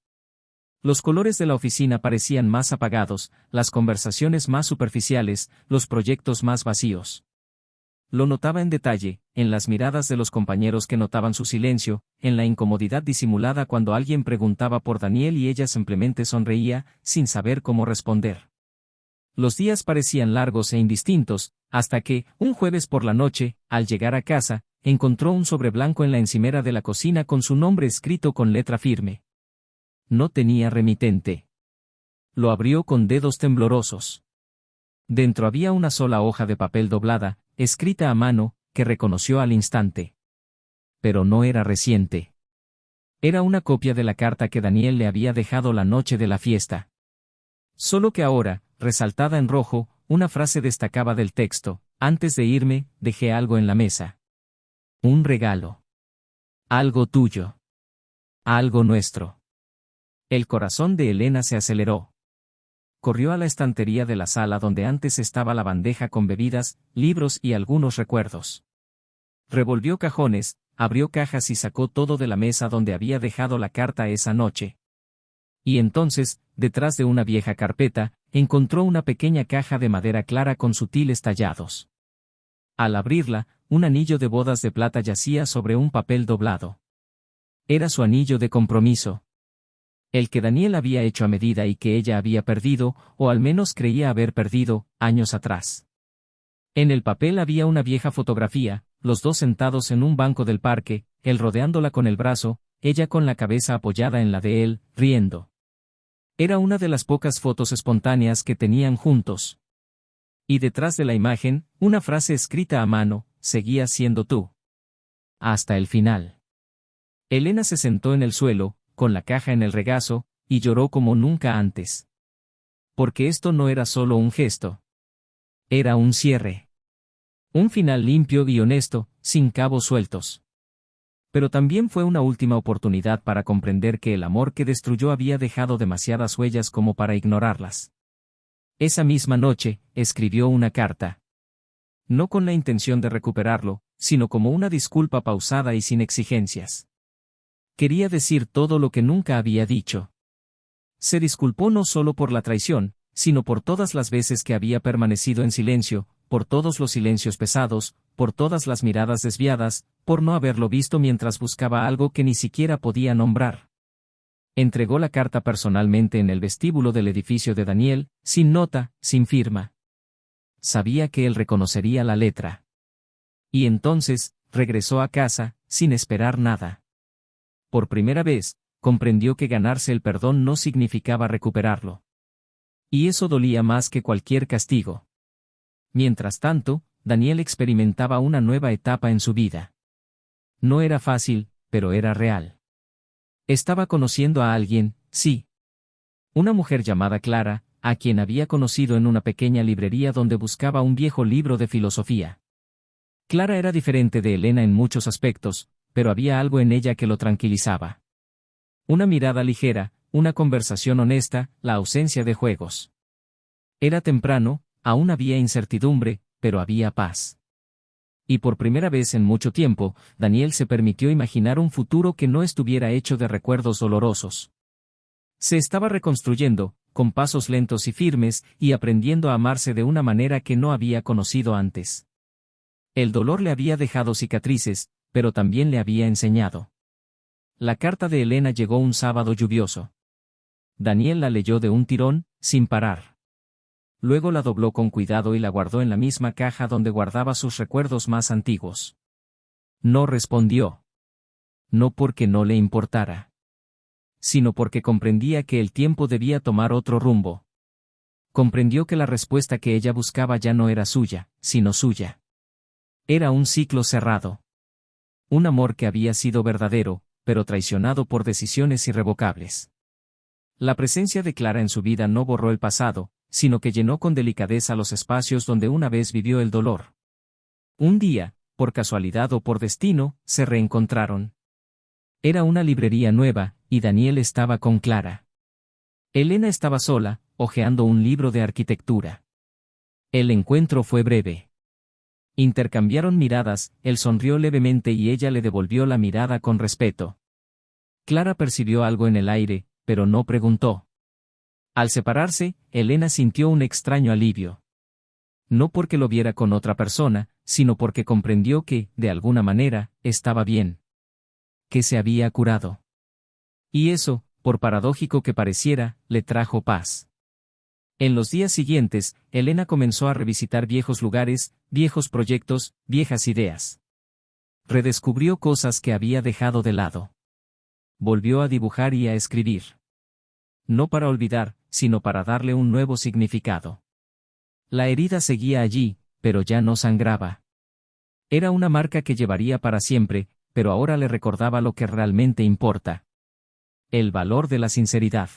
[SPEAKER 1] Los colores de la oficina parecían más apagados, las conversaciones más superficiales, los proyectos más vacíos. Lo notaba en detalle, en las miradas de los compañeros que notaban su silencio, en la incomodidad disimulada cuando alguien preguntaba por Daniel y ella simplemente sonreía, sin saber cómo responder. Los días parecían largos e indistintos, hasta que, un jueves por la noche, al llegar a casa, encontró un sobre blanco en la encimera de la cocina con su nombre escrito con letra firme. No tenía remitente. Lo abrió con dedos temblorosos. Dentro había una sola hoja de papel doblada, escrita a mano, que reconoció al instante. Pero no era reciente. Era una copia de la carta que Daniel le había dejado la noche de la fiesta. Solo que ahora, resaltada en rojo, una frase destacaba del texto: antes de irme, dejé algo en la mesa. Un regalo. Algo tuyo. Algo nuestro. El corazón de Elena se aceleró. Corrió a la estantería de la sala donde antes estaba la bandeja con bebidas, libros y algunos recuerdos. Revolvió cajones, abrió cajas y sacó todo de la mesa donde había dejado la carta esa noche. Y entonces, detrás de una vieja carpeta, encontró una pequeña caja de madera clara con sutiles tallados. Al abrirla, un anillo de bodas de plata yacía sobre un papel doblado. Era su anillo de compromiso. El que Daniel había hecho a medida y que ella había perdido, o al menos creía haber perdido, años atrás. En el papel había una vieja fotografía, los dos sentados en un banco del parque, él rodeándola con el brazo, ella con la cabeza apoyada en la de él, riendo. Era una de las pocas fotos espontáneas que tenían juntos. Y detrás de la imagen, una frase escrita a mano: seguías siendo tú. Hasta el final. Elena se sentó en el suelo, con la caja en el regazo, y lloró como nunca antes. Porque esto no era solo un gesto. Era un cierre. Un final limpio y honesto, sin cabos sueltos. Pero también fue una última oportunidad para comprender que el amor que destruyó había dejado demasiadas huellas como para ignorarlas. Esa misma noche, escribió una carta. No con la intención de recuperarlo, sino como una disculpa pausada y sin exigencias. Quería decir todo lo que nunca había dicho. Se disculpó no solo por la traición, sino por todas las veces que había permanecido en silencio, por todos los silencios pesados, por todas las miradas desviadas, por no haberlo visto mientras buscaba algo que ni siquiera podía nombrar. Entregó la carta personalmente en el vestíbulo del edificio de Daniel, sin nota, sin firma. Sabía que él reconocería la letra. Y entonces, regresó a casa, sin esperar nada. Por primera vez, comprendió que ganarse el perdón no significaba recuperarlo. Y eso dolía más que cualquier castigo. Mientras tanto, Daniel experimentaba una nueva etapa en su vida. No era fácil, pero era real. Estaba conociendo a alguien, sí. Una mujer llamada Clara, a quien había conocido en una pequeña librería donde buscaba un viejo libro de filosofía. Clara era diferente de Elena en muchos aspectos, pero había algo en ella que lo tranquilizaba. Una mirada ligera, una conversación honesta, la ausencia de juegos. Era temprano, aún había incertidumbre, pero había paz. Y por primera vez en mucho tiempo, Daniel se permitió imaginar un futuro que no estuviera hecho de recuerdos dolorosos. Se estaba reconstruyendo, con pasos lentos y firmes, y aprendiendo a amarse de una manera que no había conocido antes. El dolor le había dejado cicatrices, pero también le había enseñado. La carta de Elena llegó un sábado lluvioso. Daniel la leyó de un tirón, sin parar. Luego la dobló con cuidado y la guardó en la misma caja donde guardaba sus recuerdos más antiguos. No respondió. No porque no le importara, sino porque comprendía que el tiempo debía tomar otro rumbo. Comprendió que la respuesta que ella buscaba ya no era suya, sino suya. Era un ciclo cerrado. Un amor que había sido verdadero, pero traicionado por decisiones irrevocables. La presencia de Clara en su vida no borró el pasado, sino que llenó con delicadeza los espacios donde una vez vivió el dolor. Un día, por casualidad o por destino, se reencontraron. Era una librería nueva, y Daniel estaba con Clara. Elena estaba sola, hojeando un libro de arquitectura. El encuentro fue breve. Intercambiaron miradas, él sonrió levemente y ella le devolvió la mirada con respeto. Clara percibió algo en el aire, pero no preguntó. Al separarse, Elena sintió un extraño alivio. No porque lo viera con otra persona, sino porque comprendió que, de alguna manera, estaba bien. Que se había curado. Y eso, por paradójico que pareciera, le trajo paz. En los días siguientes, Elena comenzó a revisitar viejos lugares, viejos proyectos, viejas ideas. Redescubrió cosas que había dejado de lado. Volvió a dibujar y a escribir. No para olvidar, sino para darle un nuevo significado. La herida seguía allí, pero ya no sangraba. Era una marca que llevaría para siempre, pero ahora le recordaba lo que realmente importa. El valor de la sinceridad.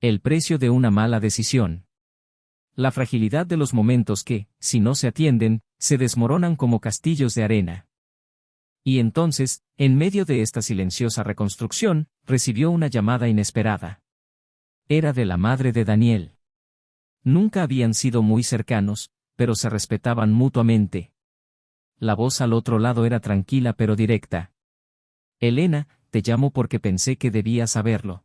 [SPEAKER 1] El precio de una mala decisión. La fragilidad de los momentos que, si no se atienden, se desmoronan como castillos de arena. Y entonces, en medio de esta silenciosa reconstrucción, recibió una llamada inesperada. Era de la madre de Daniel. Nunca habían sido muy cercanos, pero se respetaban mutuamente. La voz al otro lado era tranquila pero directa. Elena, te llamo porque pensé que debías saberlo.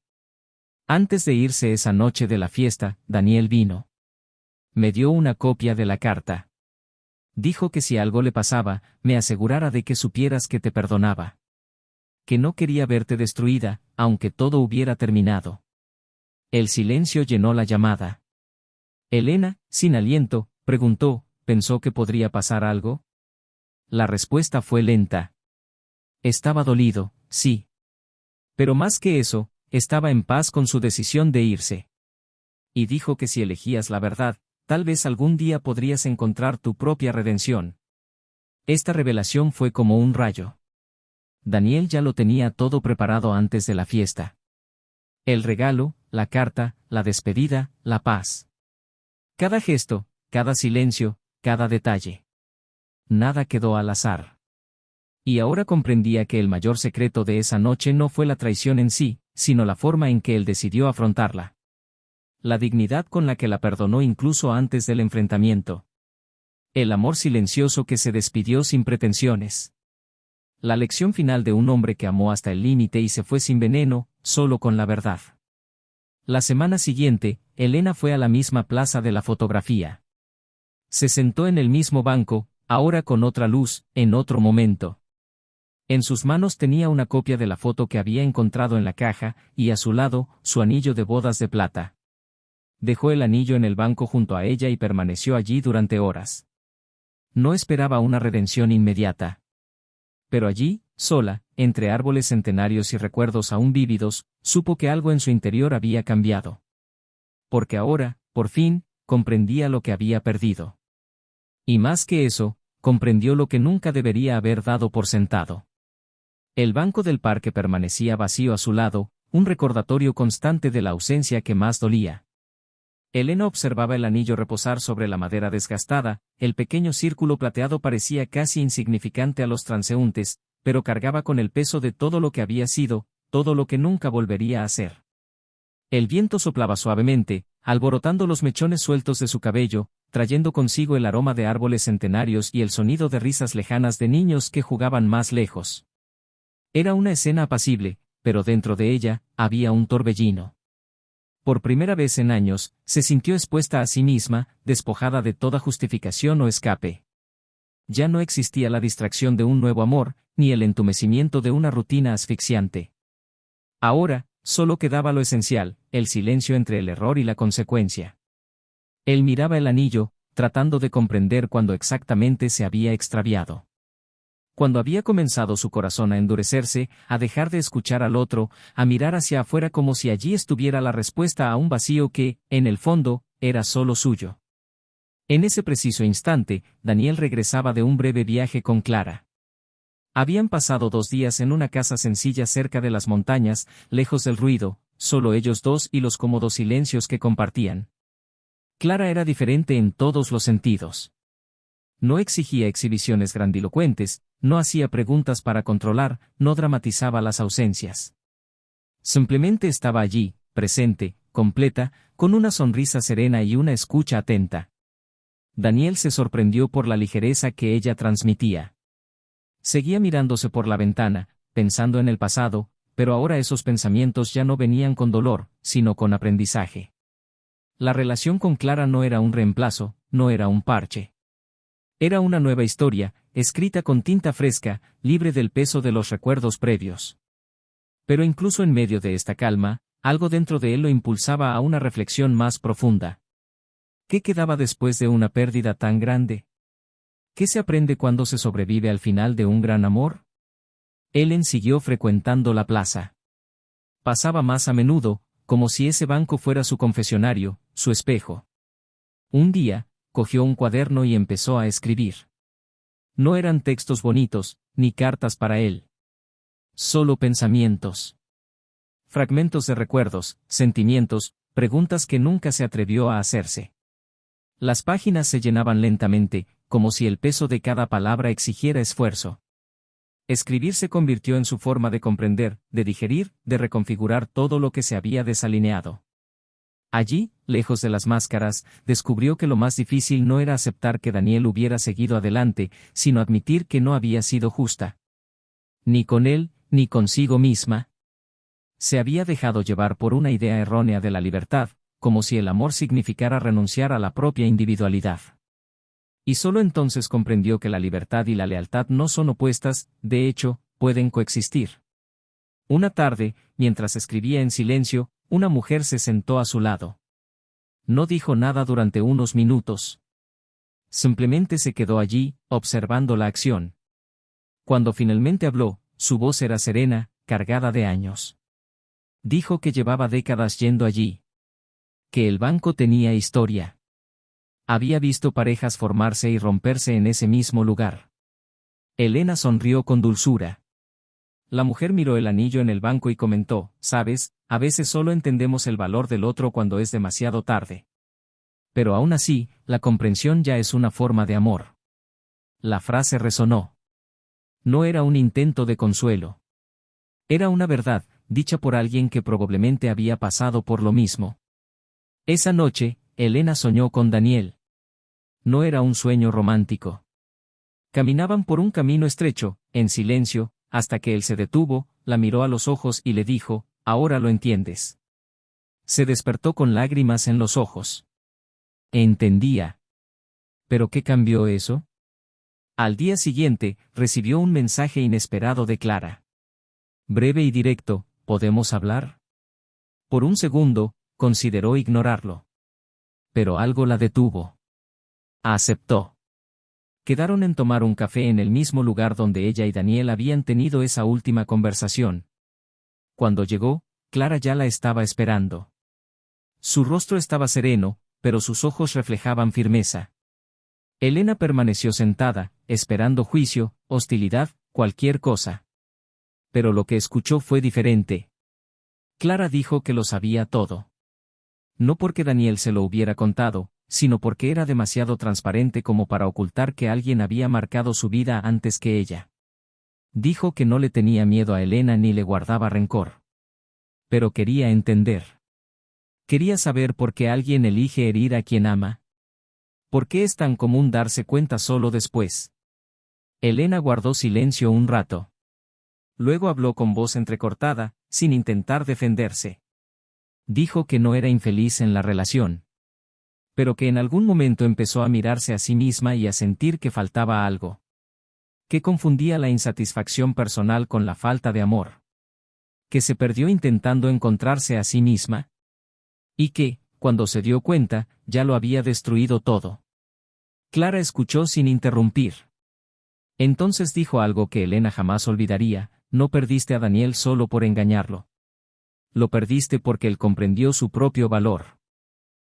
[SPEAKER 1] Antes de irse esa noche de la fiesta, Daniel vino. Me dio una copia de la carta. Dijo que si algo le pasaba, me asegurara de que supieras que te perdonaba. Que no quería verte destruida, aunque todo hubiera terminado. El silencio llenó la llamada. Elena, sin aliento, preguntó, ¿pensó que podría pasar algo? La respuesta fue lenta. Estaba dolido, sí. Pero más que eso, estaba en paz con su decisión de irse. Y dijo que si elegías la verdad, tal vez algún día podrías encontrar tu propia redención. Esta revelación fue como un rayo. Daniel ya lo tenía todo preparado antes de la fiesta. El regalo, la carta, la despedida, la paz. Cada gesto, cada silencio, cada detalle. Nada quedó al azar. Y ahora comprendía que el mayor secreto de esa noche no fue la traición en sí, sino la forma en que él decidió afrontarla. La dignidad con la que la perdonó incluso antes del enfrentamiento. El amor silencioso que se despidió sin pretensiones. La lección final de un hombre que amó hasta el límite y se fue sin veneno, solo con la verdad. La semana siguiente, Elena fue a la misma plaza de la fotografía. Se sentó en el mismo banco, ahora con otra luz, en otro momento. En sus manos tenía una copia de la foto que había encontrado en la caja, y a su lado, su anillo de bodas de plata. Dejó el anillo en el banco junto a ella y permaneció allí durante horas. No esperaba una redención inmediata. Pero allí, sola, entre árboles centenarios y recuerdos aún vívidos, supo que algo en su interior había cambiado. Porque ahora, por fin, comprendía lo que había perdido. Y más que eso, comprendió lo que nunca debería haber dado por sentado. El banco del parque permanecía vacío a su lado, un recordatorio constante de la ausencia que más dolía. Elena observaba el anillo reposar sobre la madera desgastada, el pequeño círculo plateado parecía casi insignificante a los transeúntes, pero cargaba con el peso de todo lo que había sido, todo lo que nunca volvería a ser. El viento soplaba suavemente, alborotando los mechones sueltos de su cabello, trayendo consigo el aroma de árboles centenarios y el sonido de risas lejanas de niños que jugaban más lejos. Era una escena apacible, pero dentro de ella, había un torbellino. Por primera vez en años, se sintió expuesta a sí misma, despojada de toda justificación o escape. Ya no existía la distracción de un nuevo amor, ni el entumecimiento de una rutina asfixiante. Ahora, solo quedaba lo esencial, el silencio entre el error y la consecuencia. Él miraba el anillo, tratando de comprender cuándo exactamente se había extraviado. Cuando había comenzado su corazón a endurecerse, a dejar de escuchar al otro, a mirar hacia afuera como si allí estuviera la respuesta a un vacío que, en el fondo, era solo suyo. En ese preciso instante, Daniel regresaba de un breve viaje con Clara. Habían pasado 2 días en una casa sencilla cerca de las montañas, lejos del ruido, solo ellos dos y los cómodos silencios que compartían. Clara era diferente en todos los sentidos. No exigía exhibiciones grandilocuentes, no hacía preguntas para controlar, no dramatizaba las ausencias. Simplemente estaba allí, presente, completa, con una sonrisa serena y una escucha atenta. Daniel se sorprendió por la ligereza que ella transmitía. Seguía mirándose por la ventana, pensando en el pasado, pero ahora esos pensamientos ya no venían con dolor, sino con aprendizaje. La relación con Clara no era un reemplazo, no era un parche. Era una nueva historia, escrita con tinta fresca, libre del peso de los recuerdos previos. Pero incluso en medio de esta calma, algo dentro de él lo impulsaba a una reflexión más profunda. ¿Qué quedaba después de una pérdida tan grande? ¿Qué se aprende cuando se sobrevive al final de un gran amor? Ellen siguió frecuentando la plaza. Pasaba más a menudo, como si ese banco fuera su confesionario, su espejo. Un día, cogió un cuaderno y empezó a escribir. No eran textos bonitos, ni cartas para él. Solo pensamientos. Fragmentos de recuerdos, sentimientos, preguntas que nunca se atrevió a hacerse. Las páginas se llenaban lentamente, como si el peso de cada palabra exigiera esfuerzo. Escribir se convirtió en su forma de comprender, de digerir, de reconfigurar todo lo que se había desalineado. Allí, lejos de las máscaras, descubrió que lo más difícil no era aceptar que Daniel hubiera seguido adelante, sino admitir que no había sido justa. Ni con él, ni consigo misma. Se había dejado llevar por una idea errónea de la libertad, como si el amor significara renunciar a la propia individualidad. Y solo entonces comprendió que la libertad y la lealtad no son opuestas, de hecho, pueden coexistir. Una tarde, mientras escribía en silencio, una mujer se sentó a su lado. No dijo nada durante unos minutos. Simplemente se quedó allí, observando la acción. Cuando finalmente habló, su voz era serena, cargada de años. Dijo que llevaba décadas yendo allí. Que el banco tenía historia. Había visto parejas formarse y romperse en ese mismo lugar. Elena sonrió con dulzura. La mujer miró el anillo en el banco y comentó, «Sabes, a veces solo entendemos el valor del otro cuando es demasiado tarde. Pero aún así, la comprensión ya es una forma de amor». La frase resonó. No era un intento de consuelo. Era una verdad, dicha por alguien que probablemente había pasado por lo mismo. Esa noche, Elena soñó con Daniel. No era un sueño romántico. Caminaban por un camino estrecho, en silencio, hasta que él se detuvo, la miró a los ojos y le dijo, «Ahora lo entiendes». Se despertó con lágrimas en los ojos. Entendía. ¿Pero qué cambió eso? Al día siguiente, recibió un mensaje inesperado de Clara. Breve y directo, ¿podemos hablar? Por un segundo, consideró ignorarlo. Pero algo la detuvo. Aceptó. Quedaron en tomar un café en el mismo lugar donde ella y Daniel habían tenido esa última conversación. Cuando llegó, Clara ya la estaba esperando. Su rostro estaba sereno, pero sus ojos reflejaban firmeza. Elena permaneció sentada, esperando juicio, hostilidad, cualquier cosa. Pero lo que escuchó fue diferente. Clara dijo que lo sabía todo. No porque Daniel se lo hubiera contado, sino porque era demasiado transparente como para ocultar que alguien había marcado su vida antes que ella. Dijo que no le tenía miedo a Elena ni le guardaba rencor. Pero quería entender. Quería saber por qué alguien elige herir a quien ama. ¿Por qué es tan común darse cuenta solo después? Elena guardó silencio un rato. Luego habló con voz entrecortada, sin intentar defenderse. Dijo que no era infeliz en la relación. Pero que en algún momento empezó a mirarse a sí misma y a sentir que faltaba algo. Que confundía la insatisfacción personal con la falta de amor. Que se perdió intentando encontrarse a sí misma. Y que, cuando se dio cuenta, ya lo había destruido todo. Clara escuchó sin interrumpir. Entonces dijo algo que Elena jamás olvidaría, no perdiste a Daniel solo por engañarlo. Lo perdiste porque él comprendió su propio valor.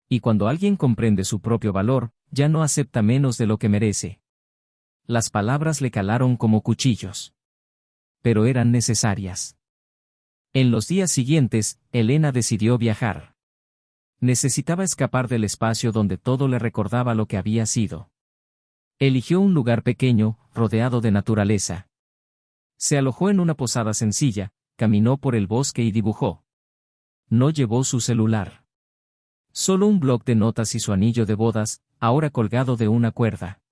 [SPEAKER 1] Y cuando alguien comprende su propio valor, ya no acepta menos de lo que merece. Las palabras le calaron como cuchillos. Pero eran necesarias. En los días siguientes, Elena decidió viajar. Necesitaba escapar del espacio donde todo le recordaba lo que había sido. Eligió un lugar pequeño, rodeado de naturaleza. Se alojó en una posada sencilla, caminó por el bosque y dibujó. No llevó su celular. Solo un bloc de notas y su anillo de bodas, ahora colgado de una cuerda.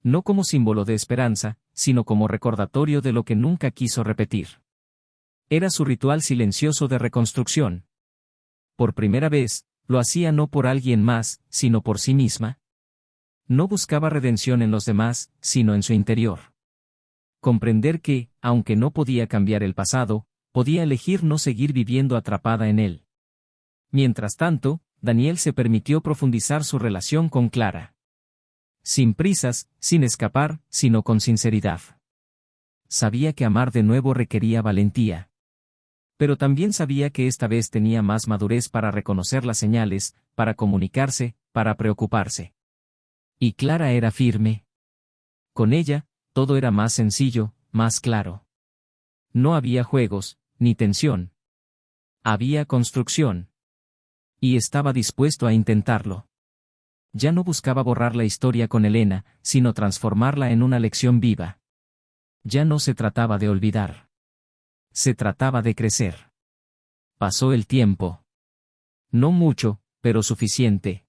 [SPEAKER 1] No como símbolo de esperanza, sino como recordatorio de lo que nunca quiso repetir. Era su ritual silencioso de reconstrucción. Por primera vez, lo hacía no por alguien más, sino por sí misma. No buscaba redención en los demás, sino en su interior. Comprender que, aunque no podía cambiar el pasado, podía elegir no seguir viviendo atrapada en él. Mientras tanto, Daniel se permitió profundizar su relación con Clara. Sin prisas, sin escapar, sino con sinceridad. Sabía que amar de nuevo requería valentía. Pero también sabía que esta vez tenía más madurez para reconocer las señales, para comunicarse, para preocuparse. Y Clara era firme. Con ella, todo era más sencillo, más claro. No había juegos, ni tensión. Había construcción. Y estaba dispuesto a intentarlo. Ya no buscaba borrar la historia con Elena, sino transformarla en una lección viva. Ya no se trataba de olvidar. Se trataba de crecer. Pasó el tiempo. No mucho, pero suficiente.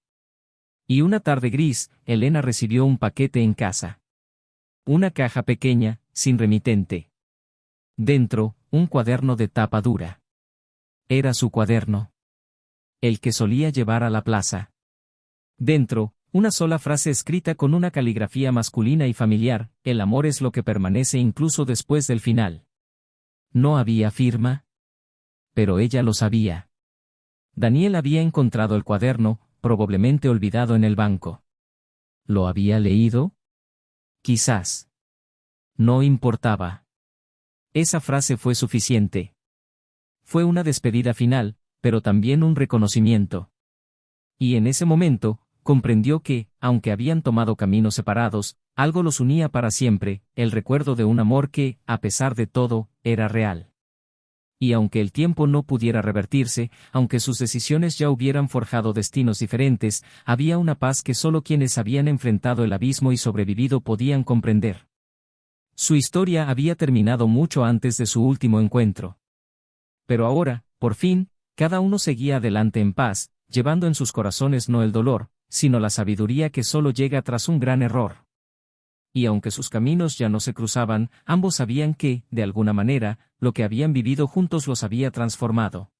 [SPEAKER 1] Y una tarde gris, Elena recibió un paquete en casa. Una caja pequeña, sin remitente. Dentro, un cuaderno de tapa dura. Era su cuaderno. El que solía llevar a la plaza. Dentro, una sola frase escrita con una caligrafía masculina y familiar: el amor es lo que permanece incluso después del final. No había firma. Pero ella lo sabía. Daniel había encontrado el cuaderno, probablemente olvidado en el banco. ¿Lo había leído? Quizás. No importaba. Esa frase fue suficiente. Fue una despedida final, pero también un reconocimiento. Y en ese momento, comprendió que, aunque habían tomado caminos separados, algo los unía para siempre: el recuerdo de un amor que, a pesar de todo, era real. Y aunque el tiempo no pudiera revertirse, aunque sus decisiones ya hubieran forjado destinos diferentes, había una paz que solo quienes habían enfrentado el abismo y sobrevivido podían comprender. Su historia había terminado mucho antes de su último encuentro. Pero ahora, por fin, cada uno seguía adelante en paz, llevando en sus corazones no el dolor, sino la sabiduría que solo llega tras un gran error. Y aunque sus caminos ya no se cruzaban, ambos sabían que, de alguna manera, lo que habían vivido juntos los había transformado.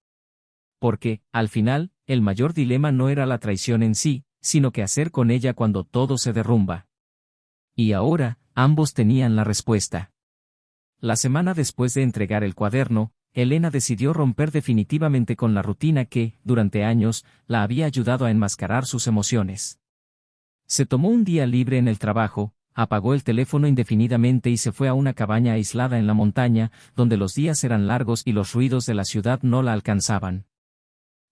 [SPEAKER 1] Porque, al final, el mayor dilema no era la traición en sí, sino qué hacer con ella cuando todo se derrumba. Y ahora, ambos tenían la respuesta. La semana después de entregar el cuaderno, Elena decidió romper definitivamente con la rutina que, durante años, la había ayudado a enmascarar sus emociones. Se tomó un día libre en el trabajo, apagó el teléfono indefinidamente y se fue a una cabaña aislada en la montaña, donde los días eran largos y los ruidos de la ciudad no la alcanzaban.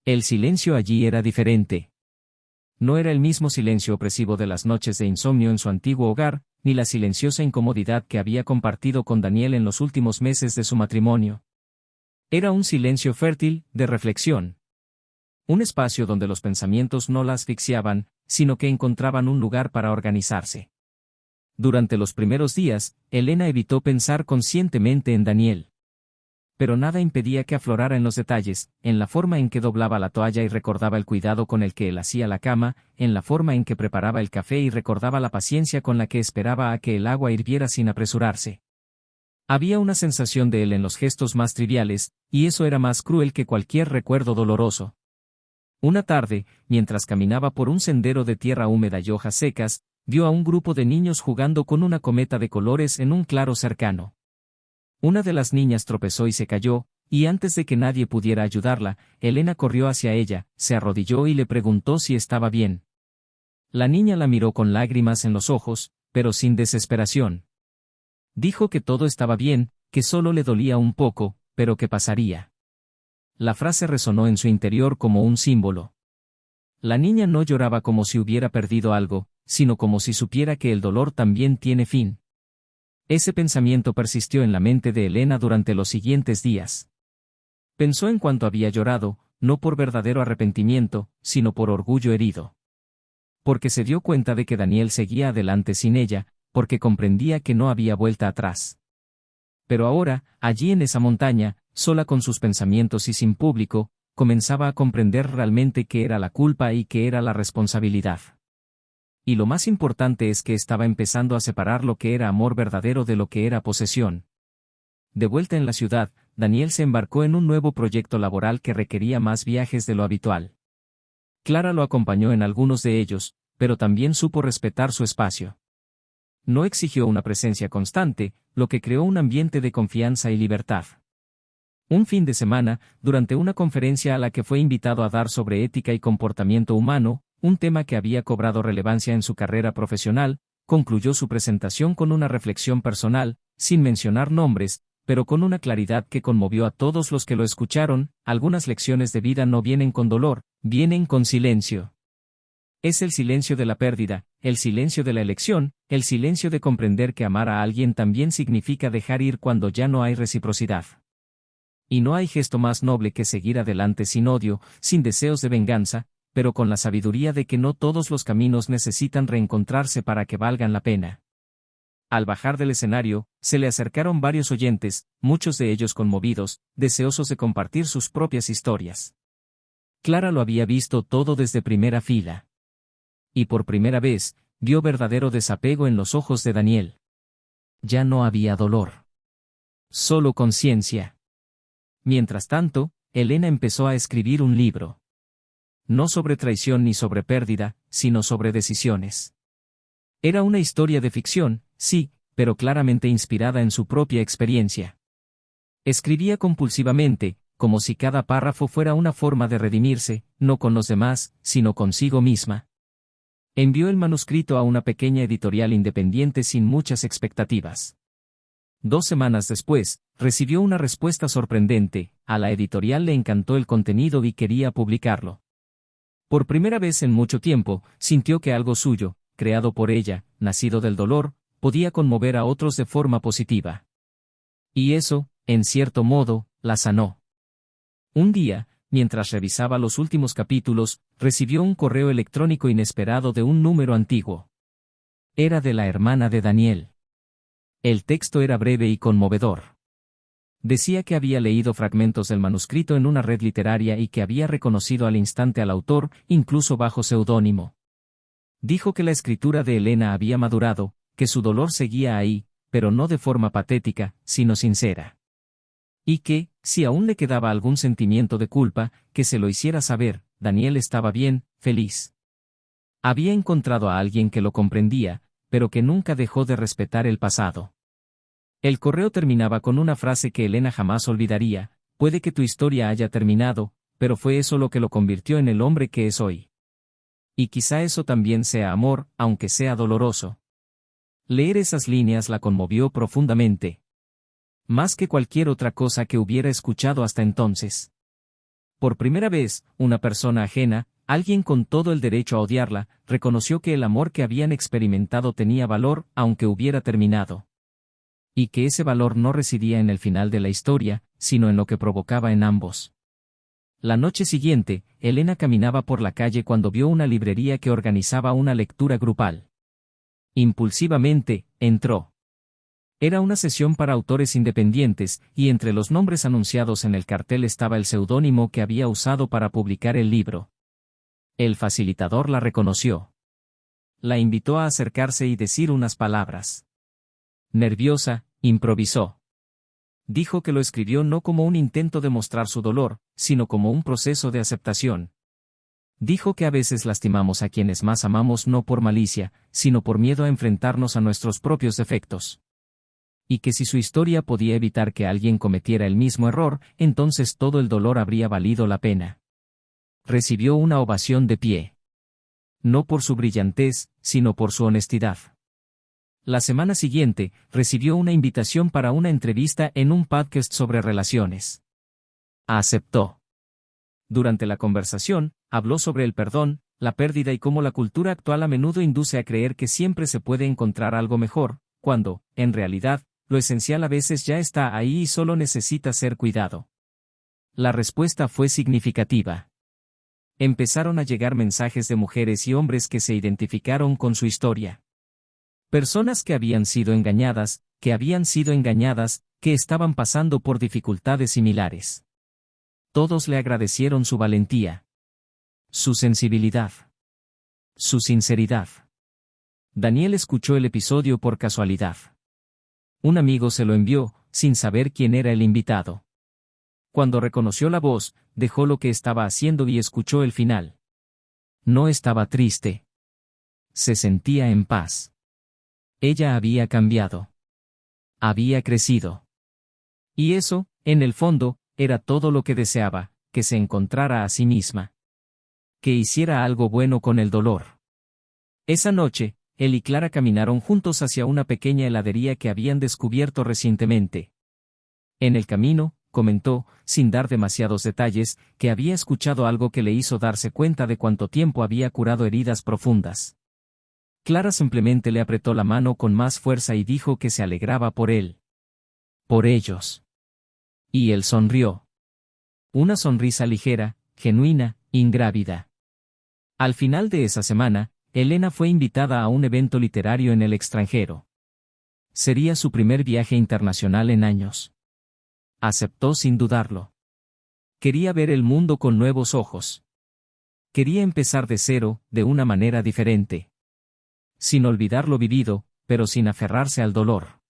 [SPEAKER 1] El silencio allí era diferente. No era el mismo silencio opresivo de las noches de insomnio en su antiguo hogar, ni la silenciosa incomodidad que había compartido con Daniel en los últimos meses de su matrimonio. Era un silencio fértil, de reflexión. Un espacio donde los pensamientos no la asfixiaban, sino que encontraban un lugar para organizarse. Durante los primeros días, Elena evitó pensar conscientemente en Daniel. Pero nada impedía que aflorara en los detalles, en la forma en que doblaba la toalla y recordaba el cuidado con el que él hacía la cama, en la forma en que preparaba el café y recordaba la paciencia con la que esperaba a que el agua hirviera sin apresurarse. Había una sensación de él en los gestos más triviales, y eso era más cruel que cualquier recuerdo doloroso. Una tarde, mientras caminaba por un sendero de tierra húmeda y hojas secas, vio a un grupo de niños jugando con una cometa de colores en un claro cercano. Una de las niñas tropezó y se cayó, y antes de que nadie pudiera ayudarla, Elena corrió hacia ella, se arrodilló y le preguntó si estaba bien. La niña la miró con lágrimas en los ojos, pero sin desesperación. Dijo que todo estaba bien, que solo le dolía un poco, pero que pasaría. La frase resonó en su interior como un símbolo. La niña no lloraba como si hubiera perdido algo, sino como si supiera que el dolor también tiene fin. Ese pensamiento persistió en la mente de Elena durante los siguientes días. Pensó en cuánto había llorado, no por verdadero arrepentimiento, sino por orgullo herido. porque se dio cuenta de que Daniel seguía adelante sin ella, porque comprendía que no había vuelta atrás. Pero ahora, allí en esa montaña, sola con sus pensamientos y sin público, comenzaba a comprender realmente qué era la culpa y qué era la responsabilidad. Y lo más importante es que estaba empezando a separar lo que era amor verdadero de lo que era posesión. De vuelta en la ciudad, Daniel se embarcó en un nuevo proyecto laboral que requería más viajes de lo habitual. Clara lo acompañó en algunos de ellos, pero también supo respetar su espacio. No exigió una presencia constante, lo que creó un ambiente de confianza y libertad. Un fin de semana, durante una conferencia a la que fue invitado a dar sobre ética y comportamiento humano, un tema que había cobrado relevancia en su carrera profesional, concluyó su presentación con una reflexión personal, sin mencionar nombres, pero con una claridad que conmovió a todos los que lo escucharon: algunas lecciones de vida no vienen con dolor, vienen con silencio. Es el silencio de la pérdida, el silencio de la elección, el silencio de comprender que amar a alguien también significa dejar ir cuando ya no hay reciprocidad. Y no hay gesto más noble que seguir adelante sin odio, sin deseos de venganza, pero con la sabiduría de que no todos los caminos necesitan reencontrarse para que valgan la pena. Al bajar del escenario, se le acercaron varios oyentes, muchos de ellos conmovidos, deseosos de compartir sus propias historias. Clara lo había visto todo desde primera fila. Y por primera vez, vio verdadero desapego en los ojos de Daniel. Ya no había dolor. Solo conciencia. Mientras tanto, Elena empezó a escribir un libro. No sobre traición ni sobre pérdida, sino sobre decisiones. Era una historia de ficción, sí, pero claramente inspirada en su propia experiencia. Escribía compulsivamente, como si cada párrafo fuera una forma de redimirse, no con los demás, sino consigo misma. Envió el manuscrito a una pequeña editorial independiente sin muchas expectativas. 2 semanas después, recibió una respuesta sorprendente: a la editorial le encantó el contenido y quería publicarlo. Por primera vez en mucho tiempo, sintió que algo suyo, creado por ella, nacido del dolor, podía conmover a otros de forma positiva. Y eso, en cierto modo, la sanó. Un día, mientras revisaba los últimos capítulos, recibió un correo electrónico inesperado de un número antiguo. Era de la hermana de Daniel. El texto era breve y conmovedor. Decía que había leído fragmentos del manuscrito en una red literaria y que había reconocido al instante al autor, incluso bajo seudónimo. Dijo que la escritura de Elena había madurado, que su dolor seguía ahí, pero no de forma patética, sino sincera. Y que, si aún le quedaba algún sentimiento de culpa, que se lo hiciera saber. Daniel estaba bien, feliz. Había encontrado a alguien que lo comprendía, pero que nunca dejó de respetar el pasado. El correo terminaba con una frase que Elena jamás olvidaría: puede que tu historia haya terminado, pero fue eso lo que lo convirtió en el hombre que es hoy. Y quizá eso también sea amor, aunque sea doloroso. Leer esas líneas la conmovió profundamente. Más que cualquier otra cosa que hubiera escuchado hasta entonces. Por primera vez, una persona ajena, alguien con todo el derecho a odiarla, reconoció que el amor que habían experimentado tenía valor, aunque hubiera terminado. Y que ese valor no residía en el final de la historia, sino en lo que provocaba en ambos. La noche siguiente, Elena caminaba por la calle cuando vio una librería que organizaba una lectura grupal. Impulsivamente, entró. Era una sesión para autores independientes, y entre los nombres anunciados en el cartel estaba el seudónimo que había usado para publicar el libro. El facilitador la reconoció. La invitó a acercarse y decir unas palabras. Nerviosa, improvisó. Dijo que lo escribió no como un intento de mostrar su dolor, sino como un proceso de aceptación. Dijo que a veces lastimamos a quienes más amamos no por malicia, sino por miedo a enfrentarnos a nuestros propios defectos. Y que si su historia podía evitar que alguien cometiera el mismo error, entonces todo el dolor habría valido la pena. Recibió una ovación de pie. No por su brillantez, sino por su honestidad. La semana siguiente, recibió una invitación para una entrevista en un podcast sobre relaciones. Aceptó. Durante la conversación, habló sobre el perdón, la pérdida y cómo la cultura actual a menudo induce a creer que siempre se puede encontrar algo mejor, cuando, en realidad, lo esencial a veces ya está ahí y solo necesita ser cuidado. La respuesta fue significativa. Empezaron a llegar mensajes de mujeres y hombres que se identificaron con su historia. Personas que habían sido engañadas, que estaban pasando por dificultades similares. Todos le agradecieron su valentía, su sensibilidad, su sinceridad. Daniel escuchó el episodio por casualidad. Un amigo se lo envió, sin saber quién era el invitado. Cuando reconoció la voz, dejó lo que estaba haciendo y escuchó el final. No estaba triste. Se sentía en paz. Ella había cambiado. Había crecido. Y eso, en el fondo, era todo lo que deseaba, que se encontrara a sí misma. Que hiciera algo bueno con el dolor. Esa noche, él y Clara caminaron juntos hacia una pequeña heladería que habían descubierto recientemente. En el camino, comentó, sin dar demasiados detalles, que había escuchado algo que le hizo darse cuenta de cuánto tiempo había curado heridas profundas. Clara simplemente le apretó la mano con más fuerza y dijo que se alegraba por él. Por ellos. Y él sonrió. Una sonrisa ligera, genuina, ingrávida. Al final de esa semana, Elena fue invitada a un evento literario en el extranjero. Sería su primer viaje internacional en años. Aceptó sin dudarlo. Quería ver el mundo con nuevos ojos. Quería empezar de cero, de una manera diferente. Sin olvidar lo vivido, pero sin aferrarse al dolor.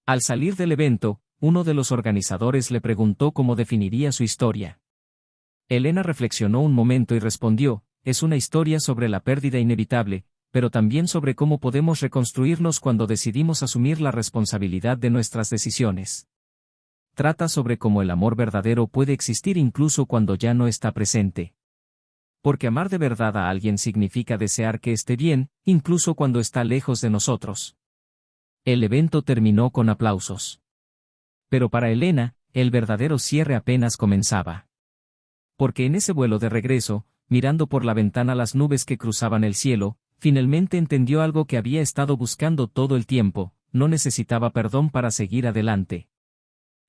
[SPEAKER 1] Al salir del evento, uno de los organizadores le preguntó cómo definiría su historia. Elena reflexionó un momento y respondió, es una historia sobre la pérdida inevitable, pero también sobre cómo podemos reconstruirnos cuando decidimos asumir la responsabilidad de nuestras decisiones. Trata sobre cómo el amor verdadero puede existir incluso cuando ya no está presente. Porque amar de verdad a alguien significa desear que esté bien, incluso cuando está lejos de nosotros. El evento terminó con aplausos. Pero para Elena, el verdadero cierre apenas comenzaba. Porque en ese vuelo de regreso, mirando por la ventana las nubes que cruzaban el cielo, finalmente entendió algo que había estado buscando todo el tiempo: no necesitaba perdón para seguir adelante.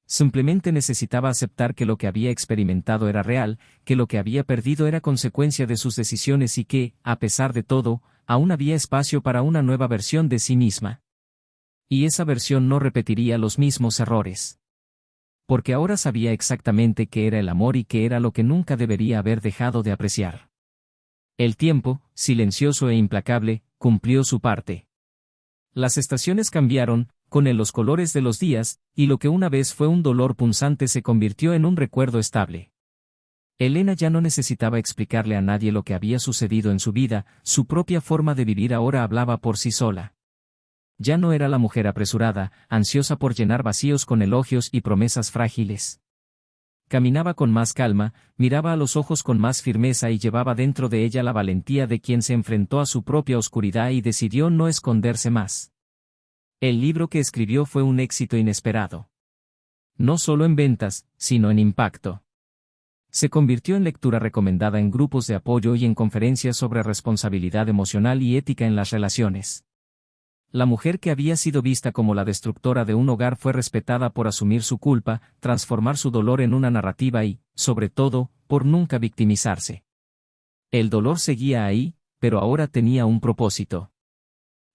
[SPEAKER 1] Simplemente necesitaba aceptar que lo que había experimentado era real, que lo que había perdido era consecuencia de sus decisiones y que, a pesar de todo, aún había espacio para una nueva versión de sí misma. Y esa versión no repetiría los mismos errores. Porque ahora sabía exactamente qué era el amor y qué era lo que nunca debería haber dejado de apreciar. El tiempo, silencioso e implacable, cumplió su parte. Las estaciones cambiaron, con él los colores de los días, y lo que una vez fue un dolor punzante se convirtió en un recuerdo estable. Elena ya no necesitaba explicarle a nadie lo que había sucedido en su vida, su propia forma de vivir ahora hablaba por sí sola. Ya no era la mujer apresurada, ansiosa por llenar vacíos con elogios y promesas frágiles. Caminaba con más calma, miraba a los ojos con más firmeza y llevaba dentro de ella la valentía de quien se enfrentó a su propia oscuridad y decidió no esconderse más. El libro que escribió fue un éxito inesperado. No solo en ventas, sino en impacto. Se convirtió en lectura recomendada en grupos de apoyo y en conferencias sobre responsabilidad emocional y ética en las relaciones. La mujer que había sido vista como la destructora de un hogar fue respetada por asumir su culpa, transformar su dolor en una narrativa y, sobre todo, por nunca victimizarse. El dolor seguía ahí, pero ahora tenía un propósito.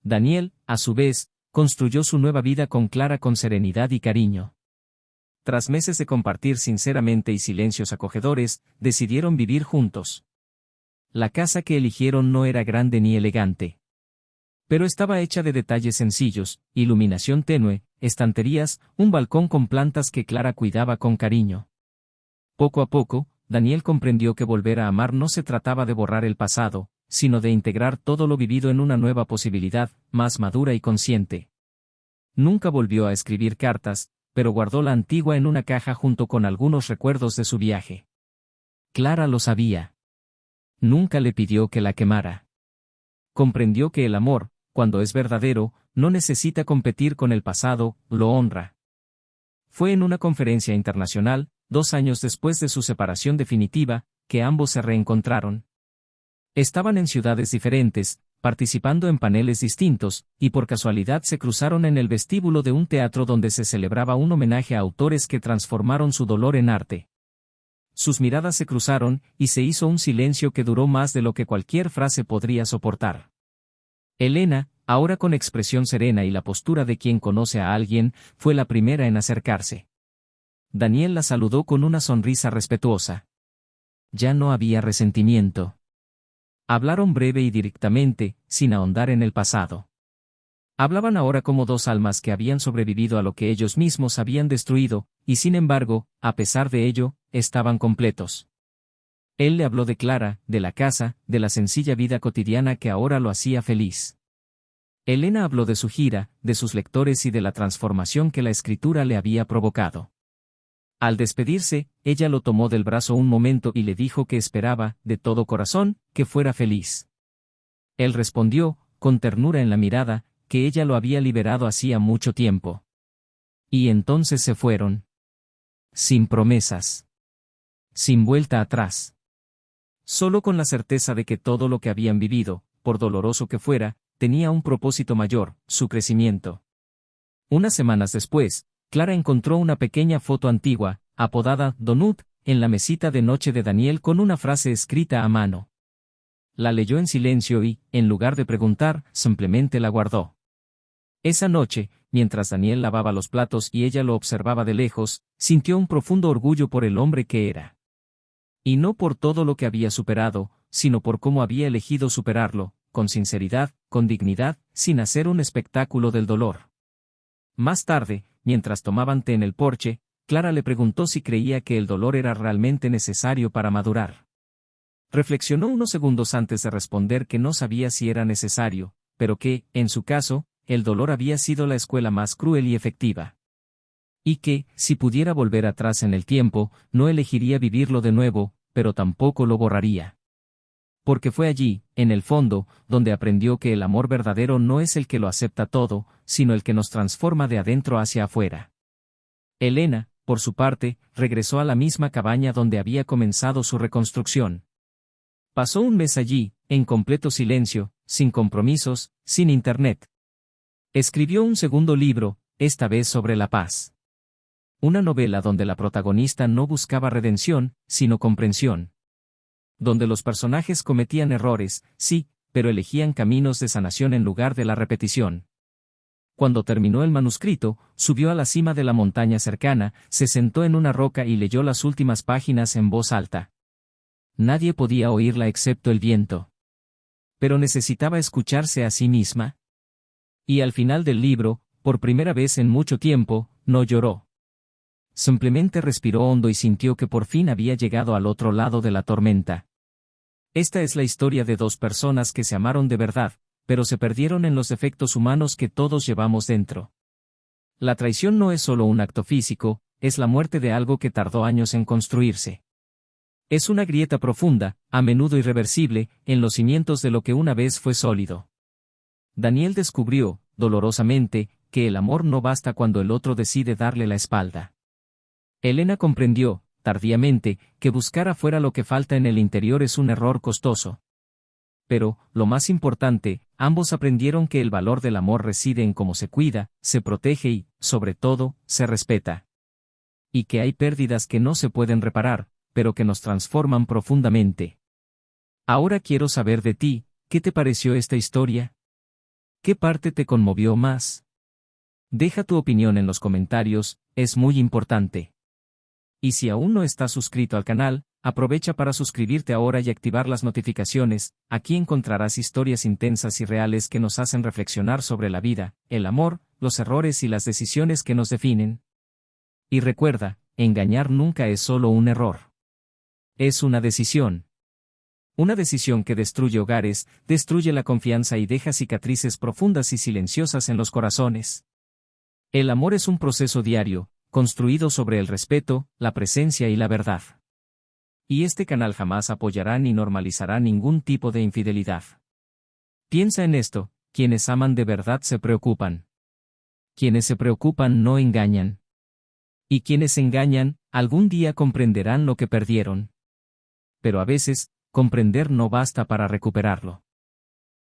[SPEAKER 1] Daniel, a su vez, construyó su nueva vida con Clara con serenidad y cariño. Tras meses de compartir sinceramente y silencios acogedores, decidieron vivir juntos. La casa que eligieron no era grande ni elegante. Pero estaba hecha de detalles sencillos, iluminación tenue, estanterías, un balcón con plantas que Clara cuidaba con cariño. Poco a poco, Daniel comprendió que volver a amar no se trataba de borrar el pasado, sino de integrar todo lo vivido en una nueva posibilidad, más madura y consciente. Nunca volvió a escribir cartas, pero guardó la antigua en una caja junto con algunos recuerdos de su viaje. Clara lo sabía. Nunca le pidió que la quemara. Comprendió que el amor, cuando es verdadero, no necesita competir con el pasado, lo honra. Fue en una conferencia internacional, 2 años después de su separación definitiva, que ambos se reencontraron. Estaban en ciudades diferentes, participando en paneles distintos, y por casualidad se cruzaron en el vestíbulo de un teatro donde se celebraba un homenaje a autores que transformaron su dolor en arte. Sus miradas se cruzaron, y se hizo un silencio que duró más de lo que cualquier frase podría soportar. Elena, ahora con expresión serena y la postura de quien conoce a alguien, fue la primera en acercarse. Daniel la saludó con una sonrisa respetuosa. Ya no había resentimiento. Hablaron breve y directamente, sin ahondar en el pasado. Hablaban ahora como dos almas que habían sobrevivido a lo que ellos mismos habían destruido, y sin embargo, a pesar de ello, estaban completos. Él le habló de Clara, de la casa, de la sencilla vida cotidiana que ahora lo hacía feliz. Elena habló de su gira, de sus lectores y de la transformación que la escritura le había provocado. Al despedirse, ella lo tomó del brazo un momento y le dijo que esperaba, de todo corazón, que fuera feliz. Él respondió, con ternura en la mirada, que ella lo había liberado hacía mucho tiempo. Y entonces se fueron. Sin promesas. Sin vuelta atrás. Solo con la certeza de que todo lo que habían vivido, por doloroso que fuera, tenía un propósito mayor, su crecimiento. Unas semanas después, Clara encontró una pequeña foto antigua, apodada Donut, en la mesita de noche de Daniel con una frase escrita a mano. La leyó en silencio y, en lugar de preguntar, simplemente la guardó. Esa noche, mientras Daniel lavaba los platos y ella lo observaba de lejos, sintió un profundo orgullo por el hombre que era. Y no por todo lo que había superado, sino por cómo había elegido superarlo, con sinceridad, con dignidad, sin hacer un espectáculo del dolor. Más tarde, mientras tomaban té en el porche, Clara le preguntó si creía que el dolor era realmente necesario para madurar. Reflexionó unos segundos antes de responder que no sabía si era necesario, pero que, en su caso, el dolor había sido la escuela más cruel y efectiva. Y que, si pudiera volver atrás en el tiempo, no elegiría vivirlo de nuevo, pero tampoco lo borraría. Porque fue allí, en el fondo, donde aprendió que el amor verdadero no es el que lo acepta todo, sino el que nos transforma de adentro hacia afuera. Elena, por su parte, regresó a la misma cabaña donde había comenzado su reconstrucción. Pasó un mes allí, en completo silencio, sin compromisos, sin internet. Escribió un segundo libro, esta vez sobre la paz. Una novela donde la protagonista no buscaba redención, sino comprensión. Donde los personajes cometían errores, sí, pero elegían caminos de sanación en lugar de la repetición. Cuando terminó el manuscrito, subió a la cima de la montaña cercana, se sentó en una roca y leyó las últimas páginas en voz alta. Nadie podía oírla excepto el viento. Pero necesitaba escucharse a sí misma. Y al final del libro, por primera vez en mucho tiempo, no lloró. Simplemente respiró hondo y sintió que por fin había llegado al otro lado de la tormenta. Esta es la historia de dos personas que se amaron de verdad, pero se perdieron en los defectos humanos que todos llevamos dentro. La traición no es solo un acto físico, es la muerte de algo que tardó años en construirse. Es una grieta profunda, a menudo irreversible, en los cimientos de lo que una vez fue sólido. Daniel descubrió, dolorosamente, que el amor no basta cuando el otro decide darle la espalda. Elena comprendió, tardíamente, que buscar afuera lo que falta en el interior es un error costoso. Pero, lo más importante, ambos aprendieron que el valor del amor reside en cómo se cuida, se protege y, sobre todo, se respeta. Y que hay pérdidas que no se pueden reparar, pero que nos transforman profundamente. Ahora quiero saber de ti, ¿qué te pareció esta historia? ¿Qué parte te conmovió más? Deja tu opinión en los comentarios, es muy importante. Y si aún no estás suscrito al canal, aprovecha para suscribirte ahora y activar las notificaciones. Aquí encontrarás historias intensas y reales que nos hacen reflexionar sobre la vida, el amor, los errores y las decisiones que nos definen. Y recuerda, engañar nunca es solo un error. Es una decisión. Una decisión que destruye hogares, destruye la confianza y deja cicatrices profundas y silenciosas en los corazones. El amor es un proceso diario, construido sobre el respeto, la presencia y la verdad. Y este canal jamás apoyará ni normalizará ningún tipo de infidelidad. Piensa en esto, quienes aman de verdad se preocupan. Quienes se preocupan no engañan. Y quienes engañan, algún día comprenderán lo que perdieron. Pero a veces, comprender no basta para recuperarlo.